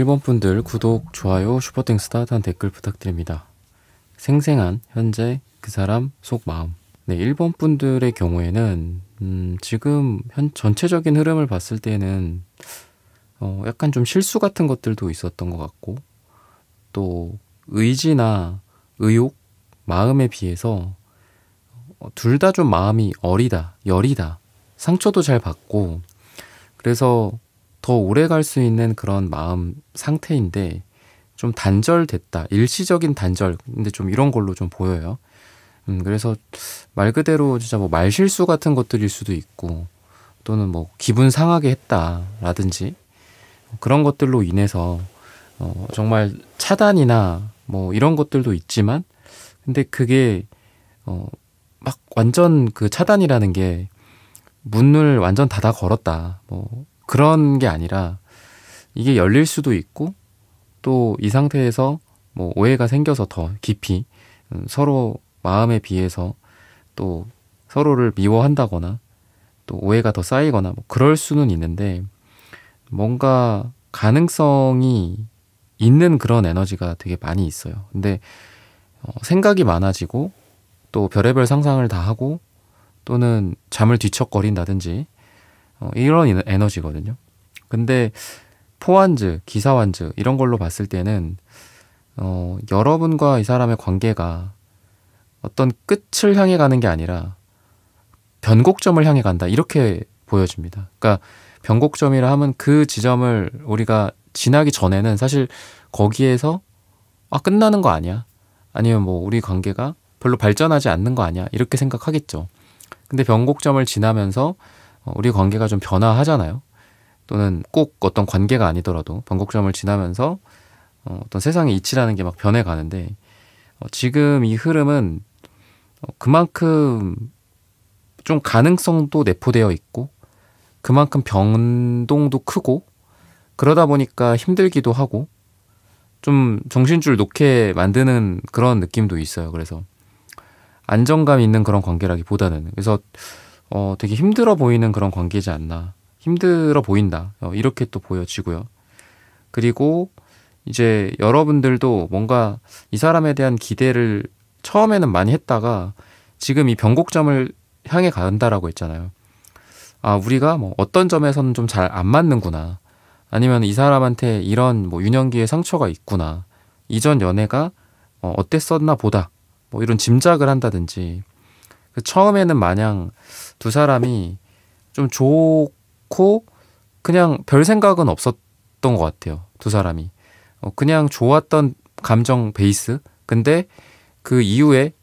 1번 분들 구독, 좋아요, 슈퍼땡스 따뜻한 댓글 부탁드립니다. 생생한 현재 그 사람 속 마음. 네, 1번 분들의 경우에는 지금 전체적인 흐름을 봤을 때는 약간 좀 실수 같은 것들도 있었던 것 같고, 또 의지나 의욕, 마음에 비해서 둘 다 좀 마음이 어리다, 여리다, 상처도 잘 받고, 그래서 더 오래 갈 수 있는 그런 마음 상태인데 좀 단절됐다, 일시적인 단절, 근데 좀 이런 걸로 좀 보여요. 그래서 말 그대로 진짜 뭐 말실수 같은 것들일 수도 있고, 또는 뭐 기분 상하게 했다라든지 그런 것들로 인해서 정말 차단이나 뭐 이런 것들도 있지만, 근데 그게 막 완전 그 차단이라는 게 문을 완전 닫아 걸었다, 뭐 그런 게 아니라 이게 열릴 수도 있고, 또 이 상태에서 뭐 오해가 생겨서 더 깊이 서로 마음에 비해서 또 서로를 미워한다거나 또 오해가 더 쌓이거나 뭐 그럴 수는 있는데, 뭔가 가능성이 있는 그런 에너지가 되게 많이 있어요. 근데 생각이 많아지고 또 별의별 상상을 다 하고 또는 잠을 뒤척거린다든지 이런 에너지거든요. 근데 포완즈, 기사완즈 이런 걸로 봤을 때는 여러분과 이 사람의 관계가 어떤 끝을 향해 가는 게 아니라 변곡점을 향해 간다, 이렇게 보여집니다. 그러니까 변곡점이라 하면 그 지점을 우리가 지나기 전에는 사실 거기에서 끝나는 거 아니야? 아니면 뭐 우리 관계가 별로 발전하지 않는 거 아니야? 이렇게 생각하겠죠. 근데 변곡점을 지나면서 우리 관계가 좀 변화하잖아요. 또는 꼭 어떤 관계가 아니더라도 변곡점을 지나면서 어떤 세상의 이치라는 게 막 변해가는데, 지금 이 흐름은 그만큼 좀 가능성도 내포되어 있고 그만큼 변동도 크고, 그러다 보니까 힘들기도 하고 좀 정신줄 놓게 만드는 그런 느낌도 있어요. 그래서 안정감 있는 그런 관계라기보다는, 그래서 되게 힘들어 보이는 그런 관계지 않나, 힘들어 보인다, 이렇게 또 보여지고요. 그리고 이제 여러분들도 뭔가 이 사람에 대한 기대를 처음에는 많이 했다가 지금 이 변곡점을 향해 간다라고 했잖아요. 우리가 뭐 어떤 점에서는 좀 잘 안 맞는구나, 아니면 이 사람한테 이런 뭐 유년기의 상처가 있구나, 이전 연애가 어땠었나 보다, 뭐 이런 짐작을 한다든지, 처음에는 마냥 두 사람이 좀 좋고 그냥 별 생각은 없었던 것 같아요. 두 사람이 그냥 좋았던 감정 베이스. 근데 그 이후에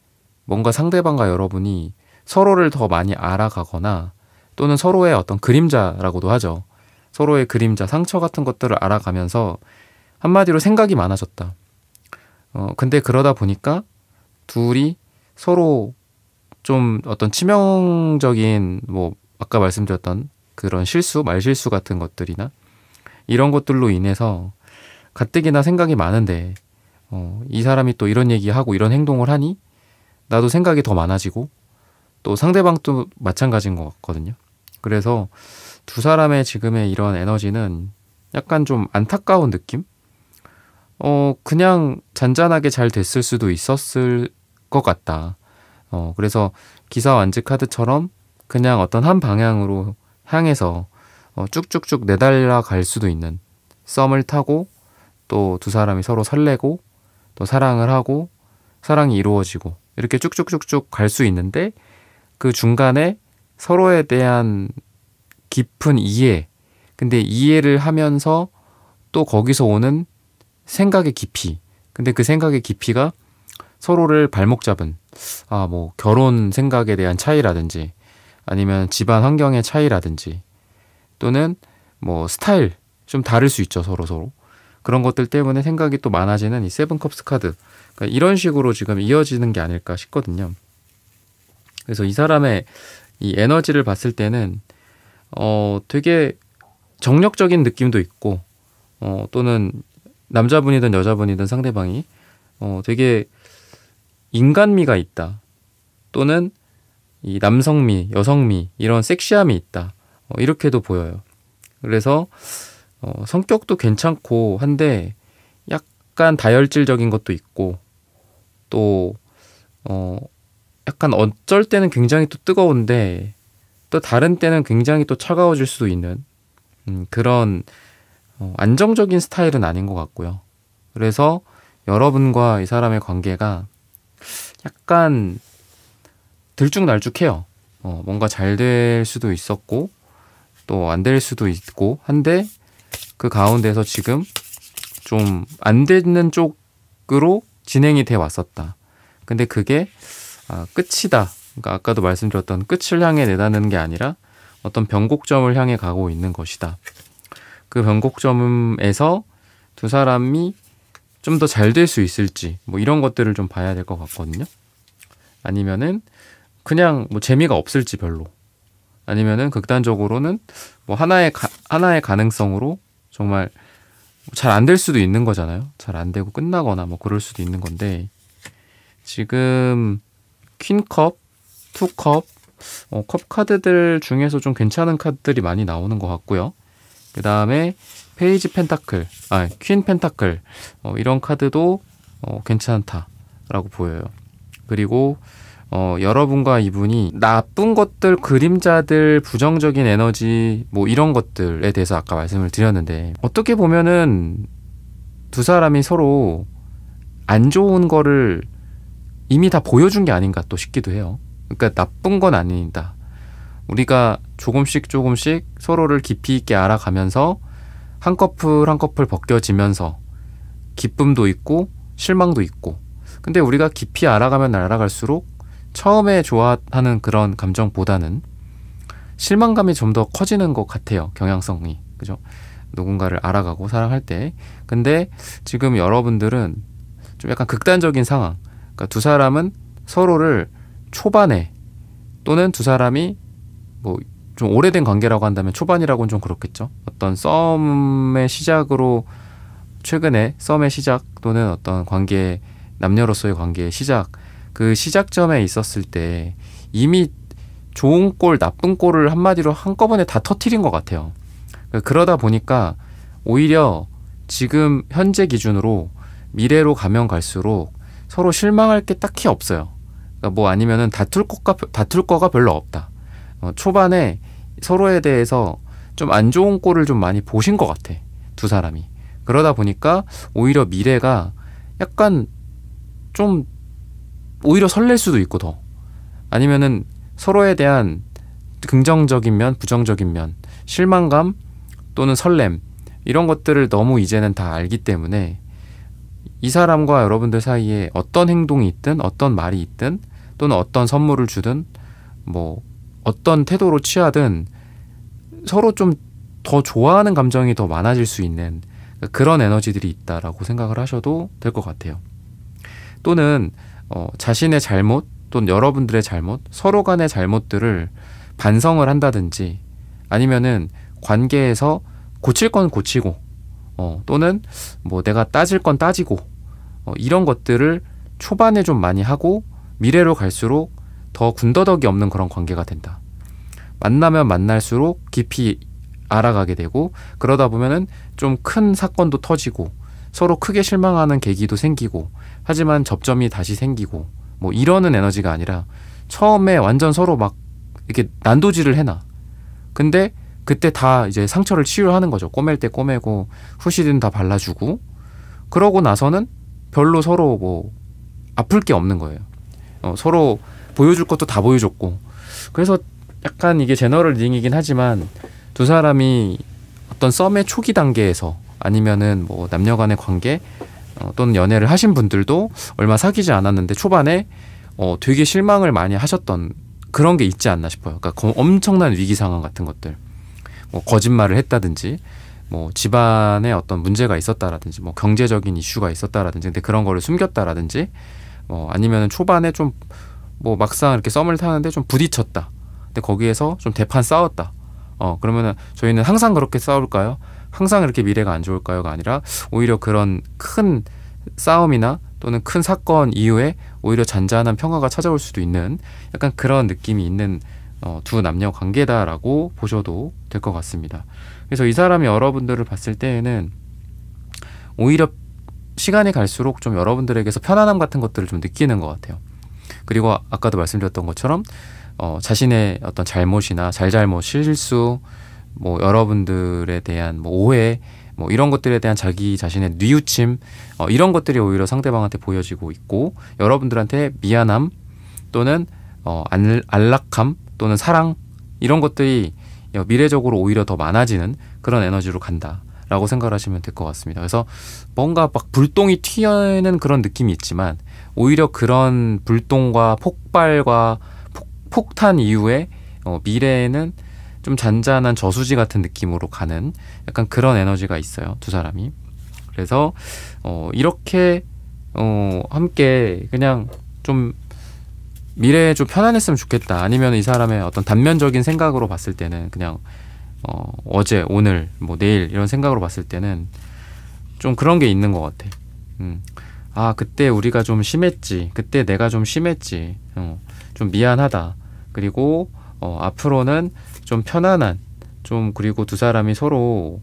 뭔가 상대방과 여러분이 서로를 더 많이 알아가거나, 또는 서로의 어떤 그림자라고도 하죠. 서로의 그림자, 상처 같은 것들을 알아가면서 한마디로 생각이 많아졌다. 근데 그러다 보니까 둘이 서로 좀 어떤 치명적인, 뭐 아까 말씀드렸던 그런 실수, 말실수 같은 것들이나 이런 것들로 인해서 가뜩이나 생각이 많은데 이 사람이 또 이런 얘기하고 이런 행동을 하니 나도 생각이 더 많아지고, 또 상대방도 마찬가지인 것 같거든요. 그래서 두 사람의 지금의 이런 에너지는 약간 좀 안타까운 느낌? 그냥 잔잔하게 잘 됐을 수도 있었을 것 같다. 그래서 기사 완즈 카드처럼 그냥 어떤 한 방향으로 향해서 쭉쭉쭉 내달려 갈 수도 있는, 썸을 타고 또 두 사람이 서로 설레고 또 사랑을 하고 사랑이 이루어지고 이렇게 쭉쭉쭉쭉 갈 수 있는데, 그 중간에 서로에 대한 깊은 이해, 근데 이해를 하면서 또 거기서 오는 생각의 깊이, 근데 그 생각의 깊이가 서로를 발목 잡은 뭐 결혼 생각에 대한 차이라든지, 아니면 집안 환경의 차이라든지, 또는 뭐 스타일 좀 다를 수 있죠, 서로. 그런 것들 때문에 생각이 또 많아지는 이 세븐컵스 카드. 그러니까 이런 식으로 지금 이어지는 게 아닐까 싶거든요. 그래서 이 사람의 이 에너지를 봤을 때는 되게 정력적인 느낌도 있고, 또는 남자분이든 여자분이든 상대방이 되게 인간미가 있다, 또는 이 남성미, 여성미, 이런 섹시함이 있다, 이렇게도 보여요. 그래서 성격도 괜찮고 한데 약간 다혈질적인 것도 있고 또 약간 어쩔 때는 굉장히 또 뜨거운데 또 다른 때는 굉장히 또 차가워질 수도 있는 그런 안정적인 스타일은 아닌 것 같고요. 그래서 여러분과 이 사람의 관계가 약간 들쭉날쭉해요. 뭔가 잘 될 수도 있었고 또 안 될 수도 있고 한데 그 가운데서 지금 좀 안 되는 쪽으로 진행이 돼 왔었다. 근데 그게 끝이다. 그러니까 아까도 말씀드렸던 끝을 향해 내다는 게 아니라 어떤 변곡점을 향해 가고 있는 것이다. 그 변곡점에서 두 사람이 좀 더 잘 될 수 있을지 뭐 이런 것들을 좀 봐야 될 것 같거든요. 아니면은 그냥 뭐 재미가 없을지 별로. 아니면은 극단적으로는 뭐 하나의 가능성으로 정말 잘 안 될 수도 있는 거잖아요. 잘 안 되고 끝나거나 뭐 그럴 수도 있는 건데 지금 퀸컵, 투컵, 컵 카드들 중에서 좀 괜찮은 카드들이 많이 나오는 것 같고요. 그 다음에 페이지 펜타클, 퀸 펜타클 이런 카드도 괜찮다라고 보여요. 그리고 여러분과 이분이 나쁜 것들, 그림자들, 부정적인 에너지 뭐 이런 것들에 대해서 아까 말씀을 드렸는데 어떻게 보면은 두 사람이 서로 안 좋은 거를 이미 다 보여준 게 아닌가 또 싶기도 해요. 그러니까 나쁜 건 아니다. 우리가 조금씩 서로를 깊이 있게 알아가면서 한 커플 한 커플 벗겨지면서 기쁨도 있고 실망도 있고 근데 우리가 깊이 알아가면 알아갈수록 처음에 좋아하는 그런 감정보다는 실망감이 좀 더 커지는 것 같아요. 경향성이. 그죠? 누군가를 알아가고 사랑할 때. 근데 지금 여러분들은 좀 약간 극단적인 상황. 그러니까 두 사람은 서로를 초반에 또는 두 사람이 뭐 좀 오래된 관계라고 한다면 초반이라고는 좀 그렇겠죠. 어떤 썸의 시작으로 최근에 썸의 시작 또는 어떤 관계 남녀로서의 관계의 시작 그 시작점에 있었을 때 이미 좋은 꼴 나쁜 꼴을 한마디로 한꺼번에 다 터트린 것 같아요. 그러다 보니까 오히려 지금 현재 기준으로 미래로 가면 갈수록 서로 실망할 게 딱히 없어요. 그러니까 뭐 아니면은 다툴 거가 별로 없다. 초반에 서로에 대해서 좀 안 좋은 꼴을 좀 많이 보신 것 같아. 두 사람이. 그러다 보니까 오히려 미래가 약간 좀 오히려 설렐 수도 있고 더 아니면은 서로에 대한 긍정적인 면, 부정적인 면, 실망감 또는 설렘 이런 것들을 너무 이제는 다 알기 때문에 이 사람과 여러분들 사이에 어떤 행동이 있든 어떤 말이 있든 또는 어떤 선물을 주든 뭐 어떤 태도로 취하든 서로 좀 더 좋아하는 감정이 더 많아질 수 있는 그런 에너지들이 있다라고 생각을 하셔도 될 것 같아요. 또는 자신의 잘못 또는 여러분들의 잘못, 서로 간의 잘못들을 반성을 한다든지 아니면은 관계에서 고칠 건 고치고 또는 뭐 내가 따질 건 따지고 이런 것들을 초반에 좀 많이 하고 미래로 갈수록 더 군더더기 없는 그런 관계가 된다. 만나면 만날수록 깊이 알아가게 되고 그러다 보면은 좀 큰 사건도 터지고 서로 크게 실망하는 계기도 생기고 하지만 접점이 다시 생기고 뭐 이러는 에너지가 아니라 처음에 완전 서로 막 이렇게 난도질을 해놔. 근데 그때 다 이제 상처를 치유하는 거죠. 꼬맬 때 꼬매고 후시딘 다 발라주고 그러고 나서는 별로 서로 뭐 아플 게 없는 거예요. 서로 보여줄 것도 다 보여줬고 그래서 약간 이게 제너럴 리딩이긴 하지만 두 사람이 어떤 썸의 초기 단계에서 아니면은 뭐 남녀 간의 관계 또는 연애를 하신 분들도 얼마 사귀지 않았는데 초반에 되게 실망을 많이 하셨던 그런 게 있지 않나 싶어요. 그러니까 엄청난 위기 상황 같은 것들 뭐 거짓말을 했다든지 뭐 집안에 어떤 문제가 있었다라든지 뭐 경제적인 이슈가 있었다라든지 근데 그런 거를 숨겼다라든지 아니면은 초반에 좀 뭐 막상 이렇게 썸을 타는데 좀 부딪혔다. 근데 거기에서 좀 대판 싸웠다. 그러면은 저희는 항상 그렇게 싸울까요? 항상 이렇게 미래가 안 좋을까요가 아니라 오히려 그런 큰 싸움이나 또는 큰 사건 이후에 오히려 잔잔한 평화가 찾아올 수도 있는 약간 그런 느낌이 있는 두 남녀 관계다라고 보셔도 될 것 같습니다. 그래서 이 사람이 여러분들을 봤을 때에는 오히려 시간이 갈수록 좀 여러분들에게서 편안함 같은 것들을 좀 느끼는 것 같아요. 그리고 아까도 말씀드렸던 것처럼 자신의 어떤 잘못이나 잘잘못, 실수, 뭐 여러분들에 대한 뭐 오해, 뭐 이런 것들에 대한 자기 자신의 뉘우침, 이런 것들이 오히려 상대방한테 보여지고 있고, 여러분들한테 미안함 또는 안락함 또는 사랑, 이런 것들이 미래적으로 오히려 더 많아지는 그런 에너지로 간다라고 생각을 하시면 될 것 같습니다. 그래서 뭔가 막 불똥이 튀는 그런 느낌이 있지만, 오히려 그런 불똥과 폭발과 폭탄 이후에 미래에는 좀 잔잔한 저수지 같은 느낌으로 가는 약간 그런 에너지가 있어요, 두 사람이. 그래서 이렇게 함께 그냥 좀 미래에 좀 편안했으면 좋겠다, 아니면 이 사람의 어떤 단면적인 생각으로 봤을 때는 그냥 어제, 오늘, 뭐 내일 이런 생각으로 봤을 때는 좀 그런 게 있는 것 같아. 아, 그때 우리가 좀 심했지, 그때 내가 좀 심했지, 좀 미안하다. 그리고 앞으로는 좀 편안한, 좀, 그리고 두 사람이 서로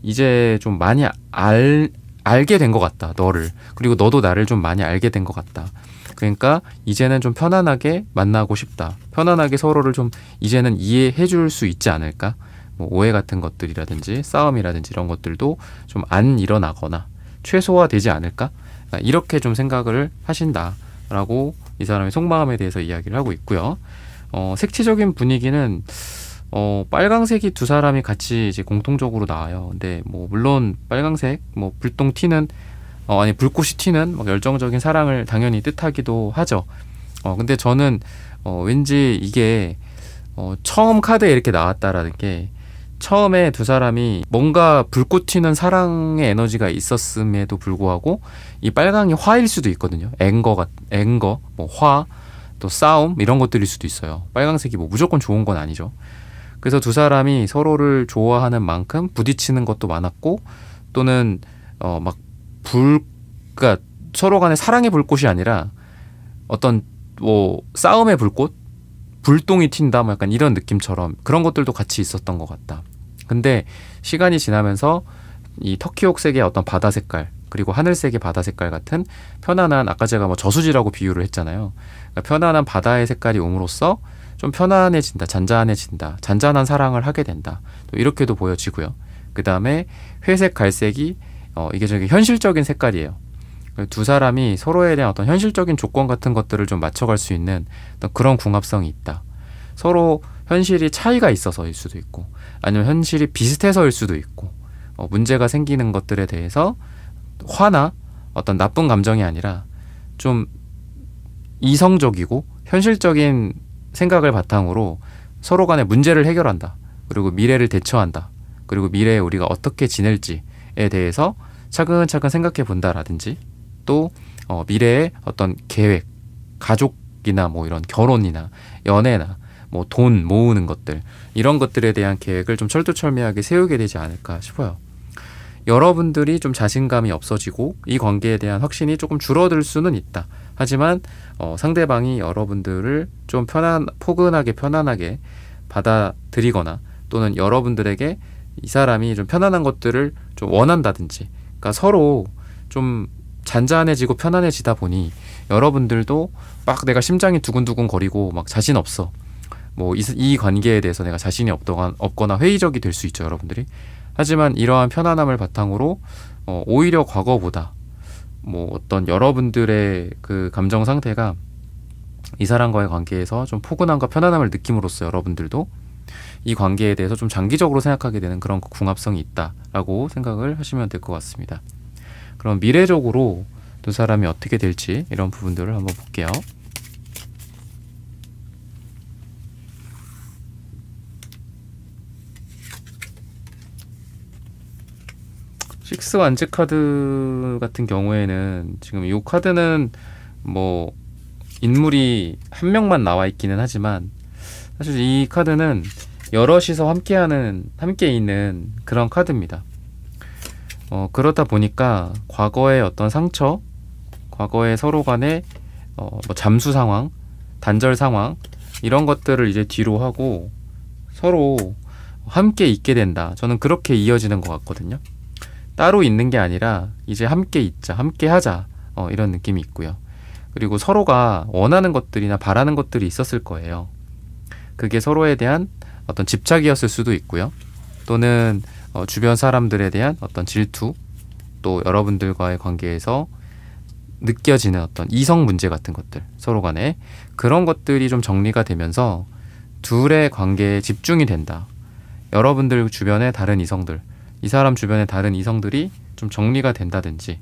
이제 좀 많이 알게 된 것 같다, 너를. 그리고 너도 나를 좀 많이 알게 된 것 같다. 그러니까 이제는 좀 편안하게 만나고 싶다, 편안하게 서로를 좀 이제는 이해해 줄 수 있지 않을까. 뭐 오해 같은 것들이라든지 싸움이라든지 이런 것들도 좀 안 일어나거나 최소화되지 않을까, 이렇게 좀 생각을 하신다라고 이 사람의 속마음에 대해서 이야기를 하고 있고요. 색채적인 분위기는 빨강색이 두 사람이 같이 이제 공통적으로 나와요. 근데 뭐 물론 빨강색, 뭐 불똥 튀는 아니 불꽃이 튀는 막 열정적인 사랑을 당연히 뜻하기도 하죠. 근데 저는 왠지 이게 처음 카드에 이렇게 나왔다라는 게, 처음에 두 사람이 뭔가 불꽃 튀는 사랑의 에너지가 있었음에도 불구하고 이 빨강이 화일 수도 있거든요. 앵거, 뭐 화, 또 싸움, 이런 것들일 수도 있어요. 빨강색이 뭐 무조건 좋은 건 아니죠. 그래서 두 사람이 서로를 좋아하는 만큼 부딪히는 것도 많았고, 또는 막 그러니까 서로 간에 사랑의 불꽃이 아니라 어떤 뭐 싸움의 불꽃, 불똥이 튄다, 뭐 약간 이런 느낌처럼 그런 것들도 같이 있었던 것 같다. 근데 시간이 지나면서 이 터키옥색의 어떤 바다 색깔, 그리고 하늘색의 바다 색깔 같은 편안한, 아까 제가 뭐 저수지라고 비유를 했잖아요. 그러니까 편안한 바다의 색깔이 옴으로써 좀 편안해진다, 잔잔해진다, 잔잔한 사랑을 하게 된다, 또 이렇게도 보여지고요. 그 다음에 회색, 갈색이 이게 저기 현실적인 색깔이에요. 두 사람이 서로에 대한 어떤 현실적인 조건 같은 것들을 좀 맞춰갈 수 있는 어떤 그런 궁합성이 있다. 서로 현실이 차이가 있어서일 수도 있고, 아니면 현실이 비슷해서일 수도 있고, 문제가 생기는 것들에 대해서 화나 어떤 나쁜 감정이 아니라 좀 이성적이고 현실적인 생각을 바탕으로 서로 간의 문제를 해결한다. 그리고 미래를 대처한다. 그리고 미래에 우리가 어떻게 지낼지에 대해서 차근차근 생각해 본다라든지, 또 미래의 어떤 계획, 가족이나 뭐 이런 결혼이나 연애나 뭐 돈 모으는 것들, 이런 것들에 대한 계획을 좀 철두철미하게 세우게 되지 않을까 싶어요. 여러분들이 좀 자신감이 없어지고 이 관계에 대한 확신이 조금 줄어들 수는 있다. 하지만 상대방이 여러분들을 좀 포근하게 편안하게 받아들이거나, 또는 여러분들에게 이 사람이 좀 편안한 것들을 좀 원한다든지, 그러니까 서로 좀 잔잔해지고 편안해지다 보니 여러분들도 막 내가 심장이 두근두근 거리고 막 자신 없어, 뭐 이 관계에 대해서 내가 자신이 없거나 회의적이 될 수 있죠, 여러분들이. 하지만 이러한 편안함을 바탕으로 오히려 과거보다 뭐 어떤 여러분들의 그 감정 상태가 이 사람과의 관계에서 좀 포근함과 편안함을 느낌으로써 여러분들도 이 관계에 대해서 좀 장기적으로 생각하게 되는 그런 궁합성이 있다라고 생각을 하시면 될 것 같습니다. 그럼 미래적으로 두 사람이 어떻게 될지 이런 부분들을 한번 볼게요. 식스 완즈 카드 같은 경우에는 지금 이 카드는 뭐 인물이 한 명만 나와 있기는 하지만, 사실 이 카드는 여럿이서 함께 있는 그런 카드입니다. 그렇다 보니까 과거의 어떤 상처, 과거의 서로 간의 뭐 잠수 상황, 단절 상황, 이런 것들을 이제 뒤로 하고 서로 함께 있게 된다. 저는 그렇게 이어지는 것 같거든요. 따로 있는 게 아니라 이제 함께 있자, 함께 하자, 이런 느낌이 있고요. 그리고 서로가 원하는 것들이나 바라는 것들이 있었을 거예요. 그게 서로에 대한 어떤 집착이었을 수도 있고요. 또는 주변 사람들에 대한 어떤 질투, 또 여러분들과의 관계에서 느껴지는 어떤 이성 문제 같은 것들, 서로 간에 그런 것들이 좀 정리가 되면서 둘의 관계에 집중이 된다. 여러분들 주변의 다른 이성들, 이 사람 주변의 다른 이성들이 좀 정리가 된다든지,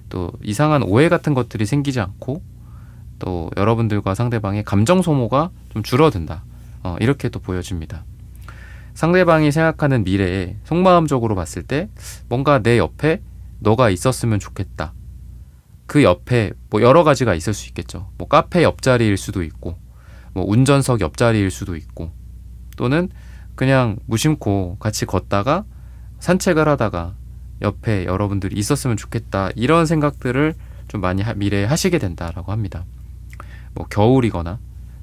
또 이상한 오해 같은 것들이 생기지 않고, 또 여러분들과 상대방의 감정 소모가 좀 줄어든다. 이렇게 또 보여집니다. 상대방이 생각하는 미래에 속마음적으로 봤을 때 뭔가 내 옆에 너가 있었으면 좋겠다. 그 옆에 뭐 여러 가지가 있을 수 있겠죠. 뭐 카페 옆자리일 수도 있고, 뭐 운전석 옆자리일 수도 있고, 또는 그냥 무심코 같이 걷다가 산책을 하다가 옆에 여러분들이 있었으면 좋겠다. 이런 생각들을 좀 많이 미래에 하시게 된다라고 합니다. 뭐 겨울이거나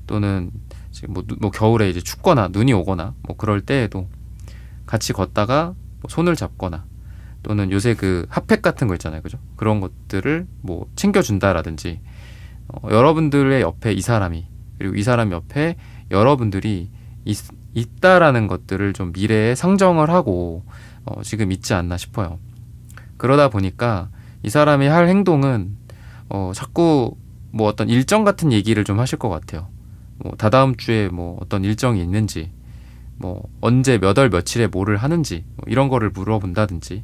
또는 지금 뭐 겨울에 이제 춥거나 눈이 오거나 뭐 그럴 때에도 같이 걷다가 뭐 손을 잡거나, 또는 요새 그 핫팩 같은 거 있잖아요, 그죠? 그런 것들을 뭐 챙겨준다라든지, 여러분들의 옆에 이 사람이, 그리고 이 사람 옆에 여러분들이 있다라는 것들을 좀 미래에 상정을 하고 지금 있지 않나 싶어요. 그러다 보니까 이 사람이 할 행동은 자꾸 뭐 어떤 일정 같은 얘기를 좀 하실 것 같아요. 뭐 다다음 주에 뭐 어떤 일정이 있는지, 뭐 언제 몇 월 며칠에 뭐를 하는지, 뭐 이런 거를 물어본다든지,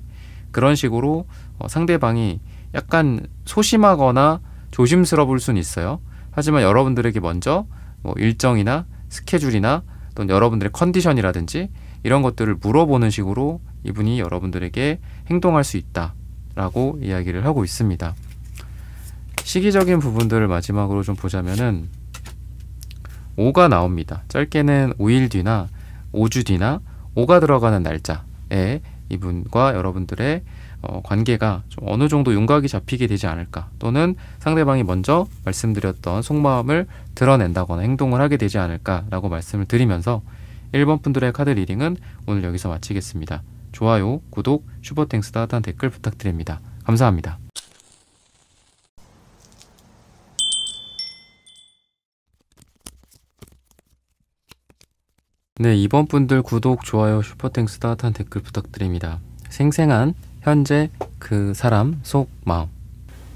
그런 식으로 상대방이 약간 소심하거나 조심스러울 수는 있어요. 하지만 여러분들에게 먼저 뭐 일정이나 스케줄이나 또는 여러분들의 컨디션이라든지 이런 것들을 물어보는 식으로 이분이 여러분들에게 행동할 수 있다라고 이야기를 하고 있습니다. 시기적인 부분들을 마지막으로 좀 보자면은 5가 나옵니다. 짧게는 5일 뒤나 5주 뒤나 5가 들어가는 날짜에 이분과 여러분들의 관계가 좀 어느 정도 윤곽이 잡히게 되지 않을까, 또는 상대방이 먼저 말씀드렸던 속마음을 드러낸다거나 행동을 하게 되지 않을까라고 말씀을 드리면서 1번 분들의 카드 리딩은 오늘 여기서 마치겠습니다. 좋아요, 구독, 슈퍼땡스 따뜻한 댓글 부탁드립니다. 감사합니다. 네, 2번 분들 구독, 좋아요, 슈퍼땡스 따뜻한 댓글 부탁드립니다. 생생한 현재 그 사람 속 마음.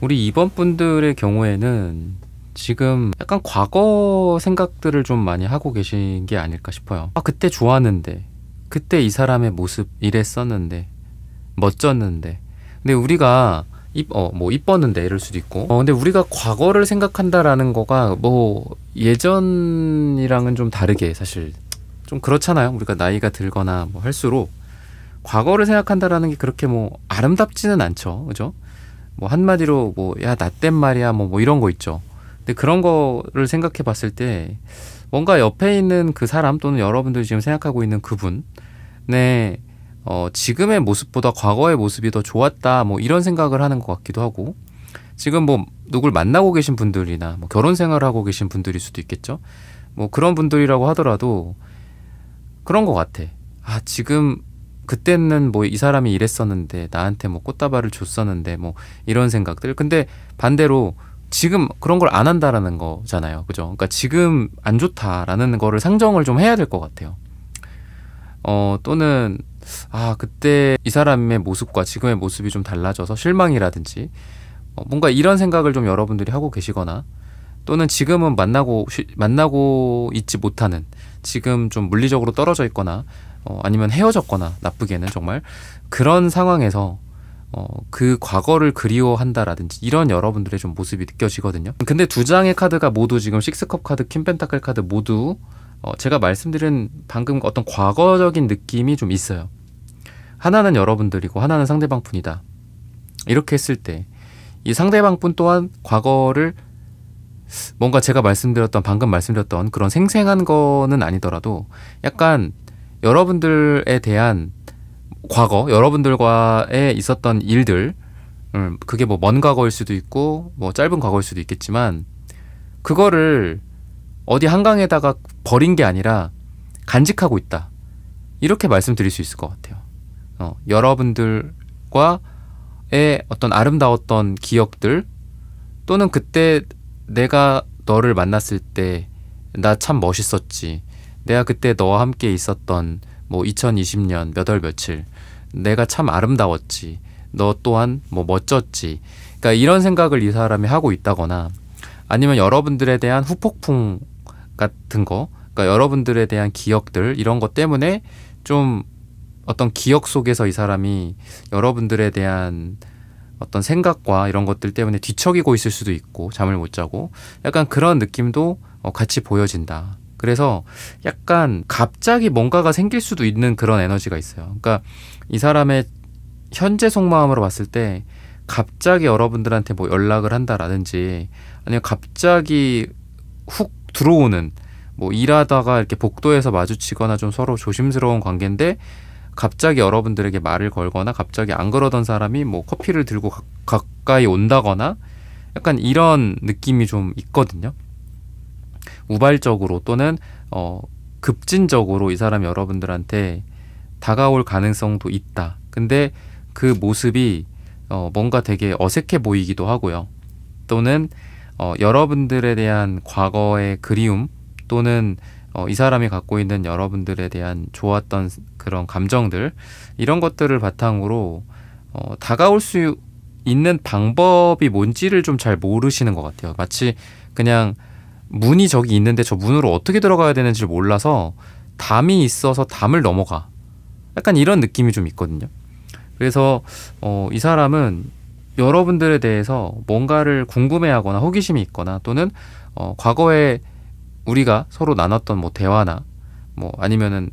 우리 2번 분들의 경우에는 지금 약간 과거 생각들을 좀 많이 하고 계신 게 아닐까 싶어요. 그때 좋았는데, 그때 이 사람의 모습 이랬었는데, 멋졌는데, 근데 우리가 뭐 이뻤는데 이럴 수도 있고, 근데 우리가 과거를 생각한다라는 거가 뭐 예전이랑은 좀 다르게 사실 좀 그렇잖아요. 우리가 나이가 들거나 뭐 할수록 과거를 생각한다라는 게 그렇게 뭐 아름답지는 않죠, 그죠? 뭐 한마디로 뭐 야 나 땐 말이야 뭐 이런 거 있죠. 근데 그런 거를 생각해 봤을 때 뭔가 옆에 있는 그 사람, 또는 여러분들이 지금 생각하고 있는 그분의 지금의 모습보다 과거의 모습이 더 좋았다, 뭐 이런 생각을 하는 것 같기도 하고, 지금 뭐 누굴 만나고 계신 분들이나 뭐 결혼 생활을 하고 계신 분들일 수도 있겠죠. 뭐 그런 분들이라고 하더라도 그런 것 같아. 지금 그때는 뭐 이 사람이 이랬었는데, 나한테 뭐 꽃다발을 줬었는데, 뭐 이런 생각들. 근데 반대로 지금 그런 걸 안 한다라는 거잖아요, 그죠? 그러니까 지금 안 좋다라는 거를 상정을 좀 해야 될 것 같아요. 또는 그때 이 사람의 모습과 지금의 모습이 좀 달라져서 실망이라든지, 뭔가 이런 생각을 좀 여러분들이 하고 계시거나, 또는 지금은 만나고 있지 못하는, 지금 좀 물리적으로 떨어져 있거나 아니면 헤어졌거나, 나쁘게는 정말 그런 상황에서 그 과거를 그리워한다라든지 이런 여러분들의 좀 모습이 느껴지거든요. 근데 두 장의 카드가 모두 지금 식스컵 카드, 퀸펜타클 카드 모두 제가 말씀드린 방금 어떤 과거적인 느낌이 좀 있어요. 하나는 여러분들이고 하나는 상대방 분이다. 이렇게 했을 때 이 상대방 분 또한 과거를 뭔가 제가 방금 말씀드렸던 그런 생생한 거는 아니더라도 약간 여러분들에 대한 과거, 여러분들과의 있었던 일들, 그게 뭐 먼 과거일 수도 있고 뭐 짧은 과거일 수도 있겠지만, 그거를 어디 한강에다가 버린 게 아니라 간직하고 있다. 이렇게 말씀드릴 수 있을 것 같아요. 여러분들과의 어떤 아름다웠던 기억들, 또는 그때 내가 너를 만났을 때 나 참 멋있었지. 내가 그때 너와 함께 있었던 2020년 몇 월 며칠 내가 참 아름다웠지. 너 또한 멋졌지. 그러니까 이런 생각을 이 사람이 하고 있다거나, 아니면 여러분들에 대한 후폭풍 같은 거, 그러니까 여러분들에 대한 기억들, 이런 것 때문에 좀 어떤 기억 속에서 이 사람이 여러분들에 대한 어떤 생각과 이런 것들 때문에 뒤척이고 있을 수도 있고, 잠을 못 자고, 약간 그런 느낌도 같이 보여진다. 그래서 약간 갑자기 뭔가가 생길 수도 있는 그런 에너지가 있어요. 그러니까 이 사람의 현재 속마음으로 봤을 때 갑자기 여러분들한테 연락을 한다라든지, 아니면 갑자기 훅 들어오는, 일하다가 이렇게 복도에서 마주치거나 좀 서로 조심스러운 관계인데 갑자기 여러분들에게 말을 걸거나, 갑자기 안 그러던 사람이 커피를 들고 가까이 온다거나, 약간 이런 느낌이 좀 있거든요. 우발적으로 또는 급진적으로 이 사람이 여러분들한테 다가올 가능성도 있다. 근데 그 모습이 뭔가 되게 어색해 보이기도 하고요. 또는 여러분들에 대한 과거의 그리움, 또는 이 사람이 갖고 있는 여러분들에 대한 좋았던 그런 감정들, 이런 것들을 바탕으로 다가올 수 있는 방법이 뭔지를 좀 잘 모르시는 것 같아요. 마치 그냥 문이 저기 있는데 저 문으로 어떻게 들어가야 되는지를 몰라서 담이 있어서 담을 넘어가. 약간 이런 느낌이 좀 있거든요. 그래서 이 사람은 여러분들에 대해서 뭔가를 궁금해하거나 호기심이 있거나, 또는 과거에 우리가 서로 나눴던 대화나 아니면은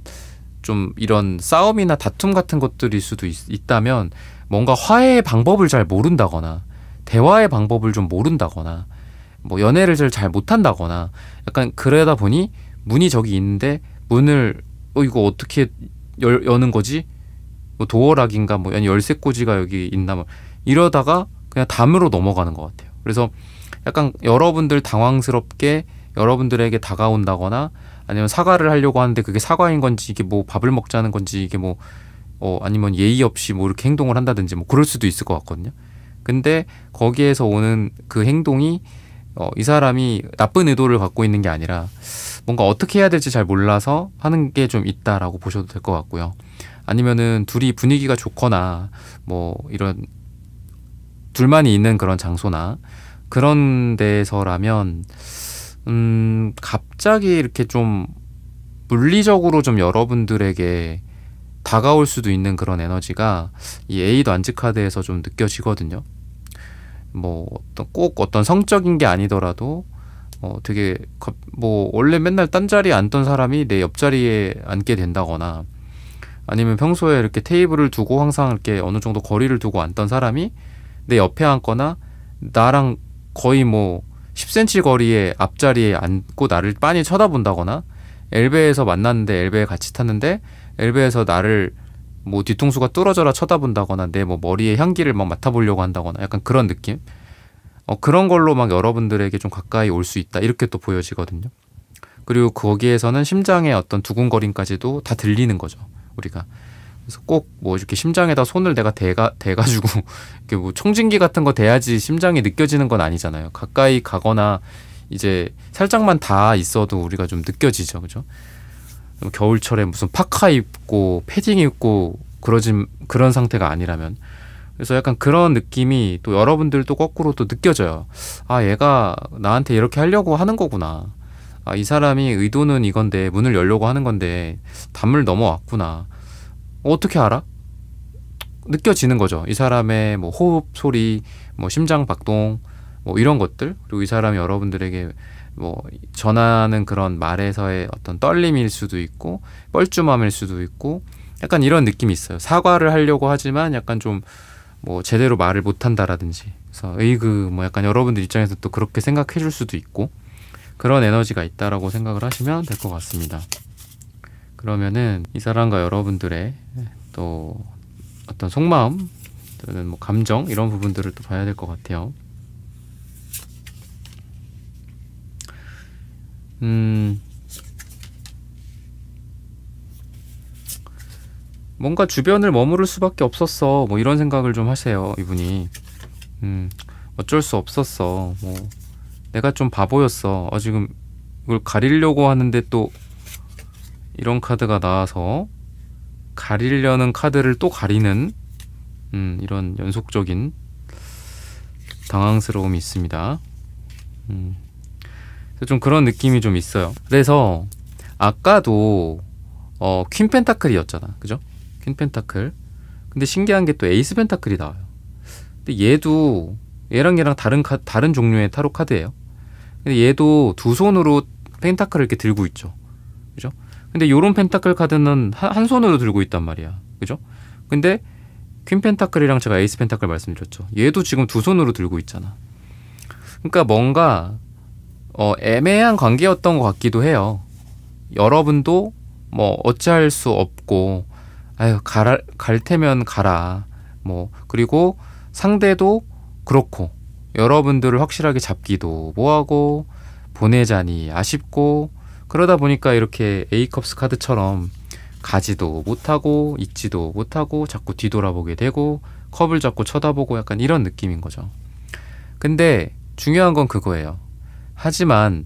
좀 이런 싸움이나 다툼 같은 것들일 수도 있다면, 뭔가 화해의 방법을 잘 모른다거나, 대화의 방법을 좀 모른다거나, 연애를 잘 못한다거나, 약간 그러다 보니 문이 저기 있는데 문을 이거 어떻게 여는 거지? 도어락인가 열쇠꽂이가 여기 있나, 이러다가 그냥 담으로 넘어가는 것 같아요. 그래서 약간 여러분들 당황스럽게 여러분들에게 다가온다거나, 아니면 사과를 하려고 하는데 그게 사과인 건지, 이게 밥을 먹자는 건지, 이게 아니면 예의 없이 이렇게 행동을 한다든지 그럴 수도 있을 것 같거든요. 근데 거기에서 오는 그 행동이 이 사람이 나쁜 의도를 갖고 있는 게 아니라 뭔가 어떻게 해야 될지 잘 몰라서 하는 게 좀 있다라고 보셔도 될 것 같고요. 아니면은 둘이 분위기가 좋거나 이런 둘만이 있는 그런 장소나 그런 데서라면 갑자기 이렇게 좀 물리적으로 좀 여러분들에게 다가올 수도 있는 그런 에너지가 이 에이드 완즈 카드에서 좀 느껴지거든요. 꼭 어떤 성적인 게 아니더라도 되게 원래 맨날 딴 자리에 앉던 사람이 내 옆자리에 앉게 된다거나, 아니면 평소에 이렇게 테이블을 두고 항상 이렇게 어느 정도 거리를 두고 앉던 사람이 내 옆에 앉거나, 나랑 거의 10cm 거리에 앞자리에 앉고 나를 빤히 쳐다본다거나, 엘베에서 만났는데 엘베에 같이 탔는데 엘베에서 나를 뒤통수가 뚫어져라 쳐다본다거나, 내 머리에 향기를 맡아보려고 한다거나, 약간 그런 느낌? 그런 걸로 여러분들에게 좀 가까이 올 수 있다, 이렇게 또 보여지거든요. 그리고 거기에서는 심장의 어떤 두근거림까지도 다 들리는 거죠, 우리가. 그래서 꼭 이렇게 심장에다 손을 내가 대가지고 이렇게 청진기 같은 거 대야지 심장이 느껴지는 건 아니잖아요. 가까이 가거나 이제 살짝만 닿아 있어도 우리가 좀 느껴지죠, 그죠? 겨울철에 무슨 파카 입고 패딩 입고 그런 상태가 아니라면. 그래서 약간 그런 느낌이 또 여러분들도 거꾸로 또 느껴져요. 아, 얘가 나한테 이렇게 하려고 하는 거구나. 아, 이 사람이 의도는 이건데, 문을 열려고 하는 건데 담을 넘어왔구나. 어떻게 알아? 느껴지는 거죠. 이 사람의 호흡 소리, 심장 박동, 이런 것들. 그리고 이 사람이 여러분들에게 전하는 그런 말에서의 어떤 떨림일 수도 있고, 뻘쭘함일 수도 있고, 약간 이런 느낌이 있어요. 사과를 하려고 하지만 약간 좀 제대로 말을 못한다라든지. 그래서 약간 여러분들 입장에서 또 그렇게 생각해 줄 수도 있고, 그런 에너지가 있다라고 생각을 하시면 될 것 같습니다. 그러면은 이 사람과 여러분들의 또 어떤 속마음 또는 감정, 이런 부분들을 또 봐야 될 것 같아요. 뭔가 주변을 머무를 수밖에 없었어. 뭐 이런 생각을 좀 하세요, 이분이. 어쩔 수 없었어. 뭐 내가 좀 바보였어. 지금 이걸 가리려고 하는데 또 이런 카드가 나와서 가리려는 카드를 또 가리는 이런 연속적인 당황스러움이 있습니다. 그래서 좀 그런 느낌이 좀 있어요. 그래서 아까도 퀸 펜타클이었잖아, 그죠? 퀸 펜타클. 근데 신기한 게 또 에이스 펜타클이 나와요. 근데 얘도 얘랑 다른 종류의 타로 카드예요. 근데 얘도 두 손으로 펜타클을 이렇게 들고 있죠, 그죠? 근데 요런 펜타클 카드는 한 손으로 들고 있단 말이야, 그죠? 근데 퀸 펜타클이랑 제가 에이스 펜타클 말씀드렸죠. 얘도 지금 두 손으로 들고 있잖아. 그러니까 뭔가 애매한 관계였던 것 같기도 해요. 여러분도 뭐 어찌할 수 없고, 아유 갈 테면 가라. 뭐 그리고 상대도 그렇고, 여러분들을 확실하게 잡기도 뭐하고, 보내자니 아쉽고, 그러다 보니까 이렇게 A컵스 카드처럼 가지도 못하고 있지도 못하고 자꾸 뒤돌아보게 되고 컵을 자꾸 쳐다보고 약간 이런 느낌인 거죠. 근데 중요한 건 그거예요. 하지만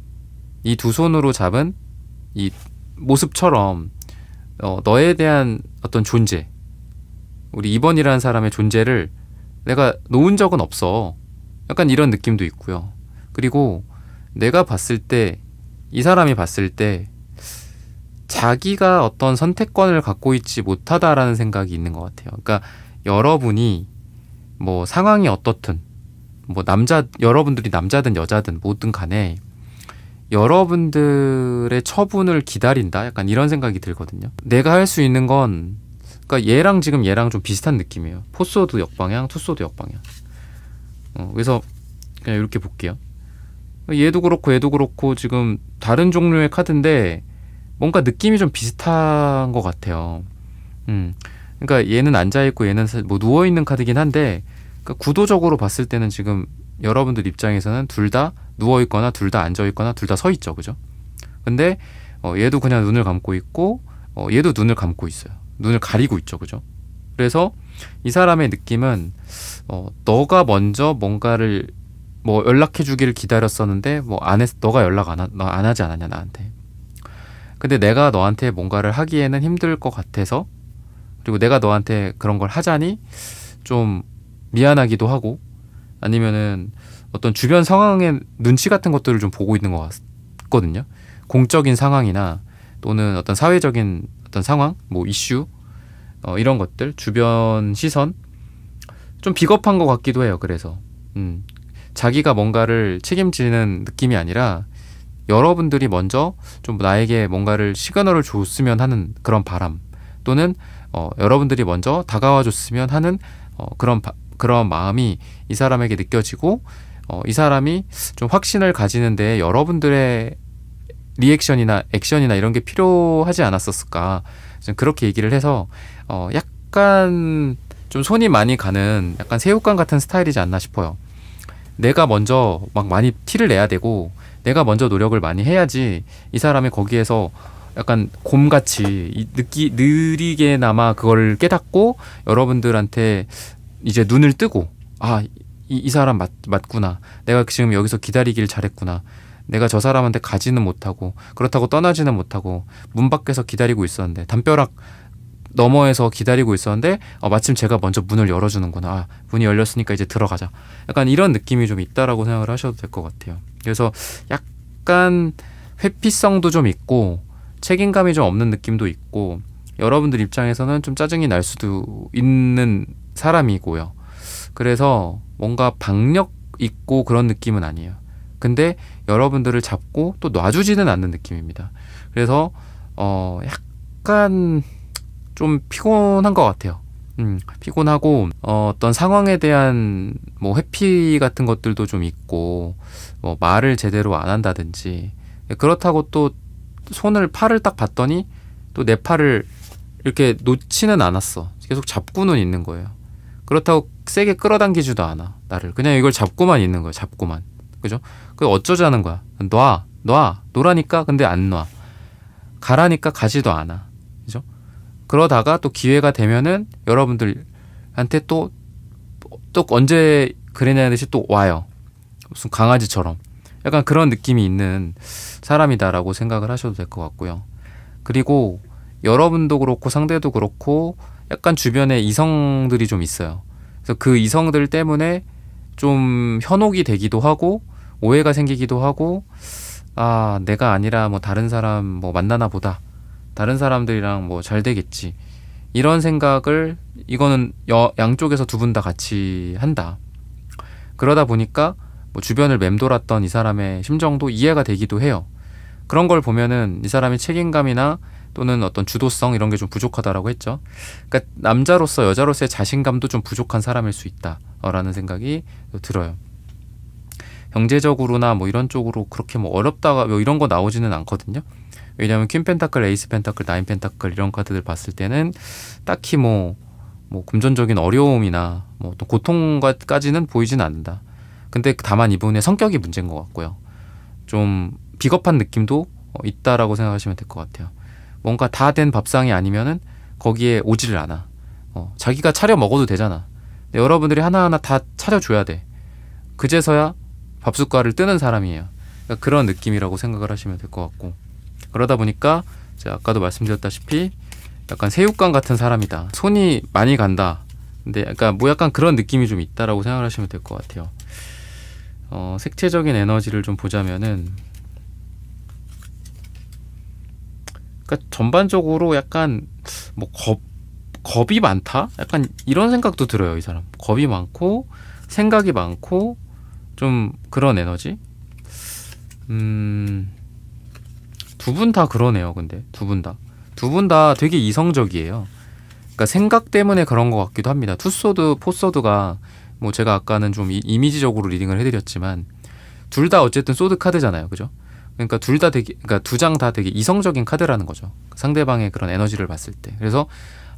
이 두 손으로 잡은 이 모습처럼 너에 대한 어떤 존재, 우리 2번이라는 사람의 존재를 내가 놓은 적은 없어. 약간 이런 느낌도 있고요. 그리고 내가 봤을 때, 이 사람이 봤을 때 자기가 어떤 선택권을 갖고 있지 못하다라는 생각이 있는 것 같아요. 그러니까 여러분이 뭐 상황이 어떻든, 뭐 여러분들이 남자든 여자든 뭐든 간에 여러분들의 처분을 기다린다, 약간 이런 생각이 들거든요. 내가 할 수 있는 건, 그러니까 얘랑 좀 비슷한 느낌이에요. 포소도 역방향, 투소도 역방향. 그래서 그냥 이렇게 볼게요. 얘도 그렇고 지금 다른 종류의 카드인데 뭔가 느낌이 좀 비슷한 것 같아요. 그러니까 얘는 앉아있고 얘는 뭐 누워있는 카드긴 한데, 그러니까 구도적으로 봤을 때는 지금 여러분들 입장에서는 둘 다 누워있거나 둘 다 앉아있거나 둘 다 서있죠, 그죠? 근데 얘도 그냥 눈을 감고 있고 얘도 눈을 감고 있어요. 눈을 가리고 있죠, 그죠? 그래서 이 사람의 느낌은 너가 먼저 뭔가를 뭐 연락해주기를 기다렸었는데 뭐 너가 연락 안 하지 않았냐 나한테. 근데 내가 너한테 뭔가를 하기에는 힘들 것 같아서, 그리고 내가 너한테 그런 걸 하자니 좀 미안하기도 하고, 아니면은 어떤 주변 상황의 눈치 같은 것들을 좀 보고 있는 것 같거든요. 공적인 상황이나 또는 어떤 사회적인 어떤 상황, 뭐 이슈, 이런 것들, 주변 시선, 좀 비겁한 것 같기도 해요. 그래서 자기가 뭔가를 책임지는 느낌이 아니라 여러분들이 먼저 좀 나에게 뭔가를 시그널을 줬으면 하는 그런 바람, 또는 여러분들이 먼저 다가와 줬으면 하는 그런 마음이 이 사람에게 느껴지고, 이 사람이 좀 확신을 가지는데 여러분들의 리액션이나 액션이나 이런 게 필요하지 않았었을까, 좀 그렇게 얘기를 해서 약간 좀 손이 많이 가는 약간 새우깡 같은 스타일이지 않나 싶어요. 내가 먼저 막 많이 티를 내야 되고 내가 먼저 노력을 많이 해야지 이 사람이 거기에서 약간 곰같이 느리게나마 그걸 깨닫고 여러분들한테 이제 눈을 뜨고, 이 사람 맞구나, 내가 지금 여기서 기다리길 잘했구나, 내가 저 사람한테 가지는 못하고 그렇다고 떠나지는 못하고 문 밖에서 기다리고 있었는데, 담벼락 너머에서 기다리고 있었는데 마침 제가 먼저 문을 열어주는구나, 문이 열렸으니까 이제 들어가자, 약간 이런 느낌이 좀 있다라고 생각을 하셔도 될 것 같아요. 그래서 약간 회피성도 좀 있고 책임감이 좀 없는 느낌도 있고, 여러분들 입장에서는 좀 짜증이 날 수도 있는 사람이고요. 그래서 뭔가 박력 있고 그런 느낌은 아니에요. 근데 여러분들을 잡고 또 놔주지는 않는 느낌입니다. 그래서 약간 좀 피곤한 것 같아요. 피곤하고 어떤 상황에 대한 뭐 회피 같은 것들도 좀 있고, 뭐 말을 제대로 안 한다든지, 그렇다고 또 팔을 딱 봤더니 또 내 팔을 이렇게 놓지는 않았어. 계속 잡고는 있는 거예요. 그렇다고 세게 끌어당기지도 않아, 나를. 그냥 이걸 잡고만 있는 거예요. 잡고만. 그죠? 그 어쩌자는 거야. 놓으라니까 근데 안 놔. 가라니까 가지도 않아. 그죠? 그러다가 또 기회가 되면은 여러분들한테 또 언제 그랬냐 듯이 또 와요. 무슨 강아지처럼. 약간 그런 느낌이 있는 사람이다라고 생각을 하셔도 될 것 같고요. 그리고 여러분도 그렇고 상대도 그렇고 약간 주변에 이성들이 좀 있어요. 그래서 그 이성들 때문에 좀 현혹이 되기도 하고 오해가 생기기도 하고 아, 내가 아니라 뭐 다른 사람 뭐 만나나 보다. 다른 사람들이랑 뭐 잘 되겠지. 이런 생각을 이거는 양쪽에서 두 분 다 같이 한다. 그러다 보니까 뭐 주변을 맴돌았던 이 사람의 심정도 이해가 되기도 해요. 그런 걸 보면은 이 사람이 책임감이나 또는 어떤 주도성 이런 게 좀 부족하다라고 했죠. 그러니까 남자로서 여자로서의 자신감도 좀 부족한 사람일 수 있다라는 생각이 들어요. 경제적으로나 뭐 이런 쪽으로 그렇게 뭐 어렵다가 뭐 이런 거 나오지는 않거든요. 왜냐하면 퀸 펜타클, 에이스 펜타클, 나인 펜타클 이런 카드들 봤을 때는 딱히 뭐 금전적인 어려움이나 뭐 또 고통까지는 보이진 않는다. 근데 다만 이분의 성격이 문제인 것 같고요. 좀 비겁한 느낌도 있다라고 생각하시면 될 것 같아요. 뭔가 다 된 밥상이 아니면은 거기에 오지를 않아. 자기가 차려 먹어도 되잖아. 근데 여러분들이 하나하나 다 차려줘야 돼. 그제서야 밥숟가락을 뜨는 사람이에요. 그러니까 그런 느낌이라고 생각을 하시면 될 것 같고, 그러다 보니까 제가 아까도 말씀드렸다시피 약간 새우깡 같은 사람이다. 손이 많이 간다. 근데 약간 그런 느낌이 좀 있다라고 생각을 하시면 될 것 같아요. 색채적인 에너지를 좀 보자면은, 그러니까 전반적으로 약간 뭐 겁이 많다? 약간 이런 생각도 들어요. 이 사람 겁이 많고 생각이 많고 좀 그런 에너지. 두 분 다 그러네요. 근데 두 분 다 되게 이성적이에요. 그러니까 생각 때문에 그런 것 같기도 합니다. 투소드, 포소드가 뭐 제가 아까는 좀 이미지적으로 리딩을 해드렸지만 둘 다 어쨌든 소드 카드잖아요, 그죠? 그러니까 그러니까 두 장 다 되게 이성적인 카드라는 거죠. 상대방의 그런 에너지를 봤을 때. 그래서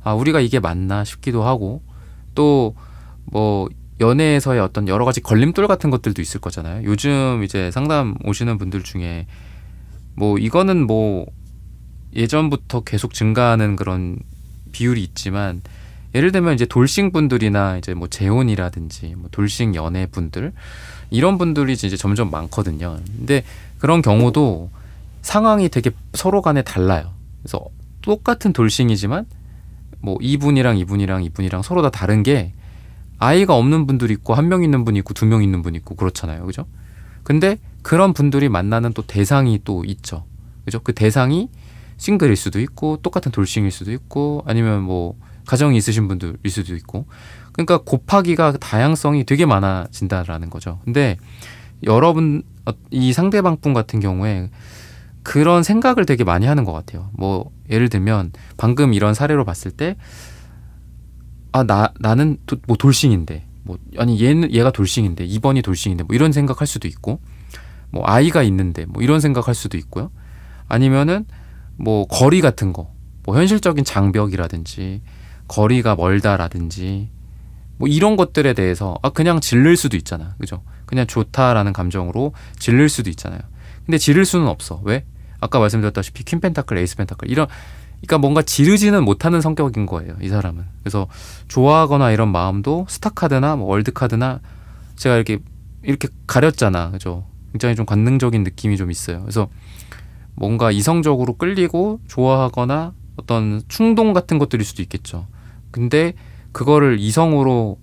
우리가 이게 맞나 싶기도 하고, 또 뭐 연애에서의 어떤 여러 가지 걸림돌 같은 것들도 있을 거잖아요. 요즘 이제 상담 오시는 분들 중에 뭐 이거는 뭐 예전부터 계속 증가하는 그런 비율이 있지만, 예를 들면 이제 돌싱 분들이나 이제 뭐 재혼이라든지 뭐 돌싱 연애 분들, 이런 분들이 이제 점점 많거든요. 근데 그런 경우도 상황이 되게 서로 간에 달라요. 그래서 똑같은 돌싱이지만 뭐 이분이랑 서로 다 다른 게, 아이가 없는 분들이 있고 한 명 있는 분이 있고 두 명 있는 분이 있고 그렇잖아요, 그죠? 근데 그런 분들이 만나는 또 대상이 또 있죠, 그죠? 그 대상이 싱글일 수도 있고 똑같은 돌싱일 수도 있고 아니면 뭐 가정이 있으신 분들일 수도 있고, 그러니까 곱하기가 다양성이 되게 많아진다라는 거죠. 근데 여러분 이 상대방 분 같은 경우에 그런 생각을 되게 많이 하는 것 같아요. 뭐 예를 들면 방금 이런 사례로 봤을 때 나는 뭐 돌싱인데, 뭐 아니 얘가 돌싱인데 2번이 돌싱인데 뭐 이런 생각할 수도 있고, 뭐 아이가 있는데 뭐 이런 생각할 수도 있고요. 아니면은 뭐 거리 같은 거, 뭐 현실적인 장벽이라든지 거리가 멀다라든지 뭐 이런 것들에 대해서 그냥 질릴 수도 있잖아, 그죠? 그냥 좋다라는 감정으로 질릴 수도 있잖아요. 근데 지를 수는 없어. 왜? 아까 말씀드렸다시피 퀸 펜타클, 에이스 펜타클 이런, 그러니까 뭔가 지르지는 못하는 성격인 거예요, 이 사람은. 그래서 좋아하거나 이런 마음도 스타 카드나 뭐 월드 카드나 제가 이렇게 가렸잖아, 그죠? 굉장히 좀 관능적인 느낌이 좀 있어요. 그래서 뭔가 이성적으로 끌리고 좋아하거나 어떤 충동 같은 것들일 수도 있겠죠. 근데 그거를 이성으로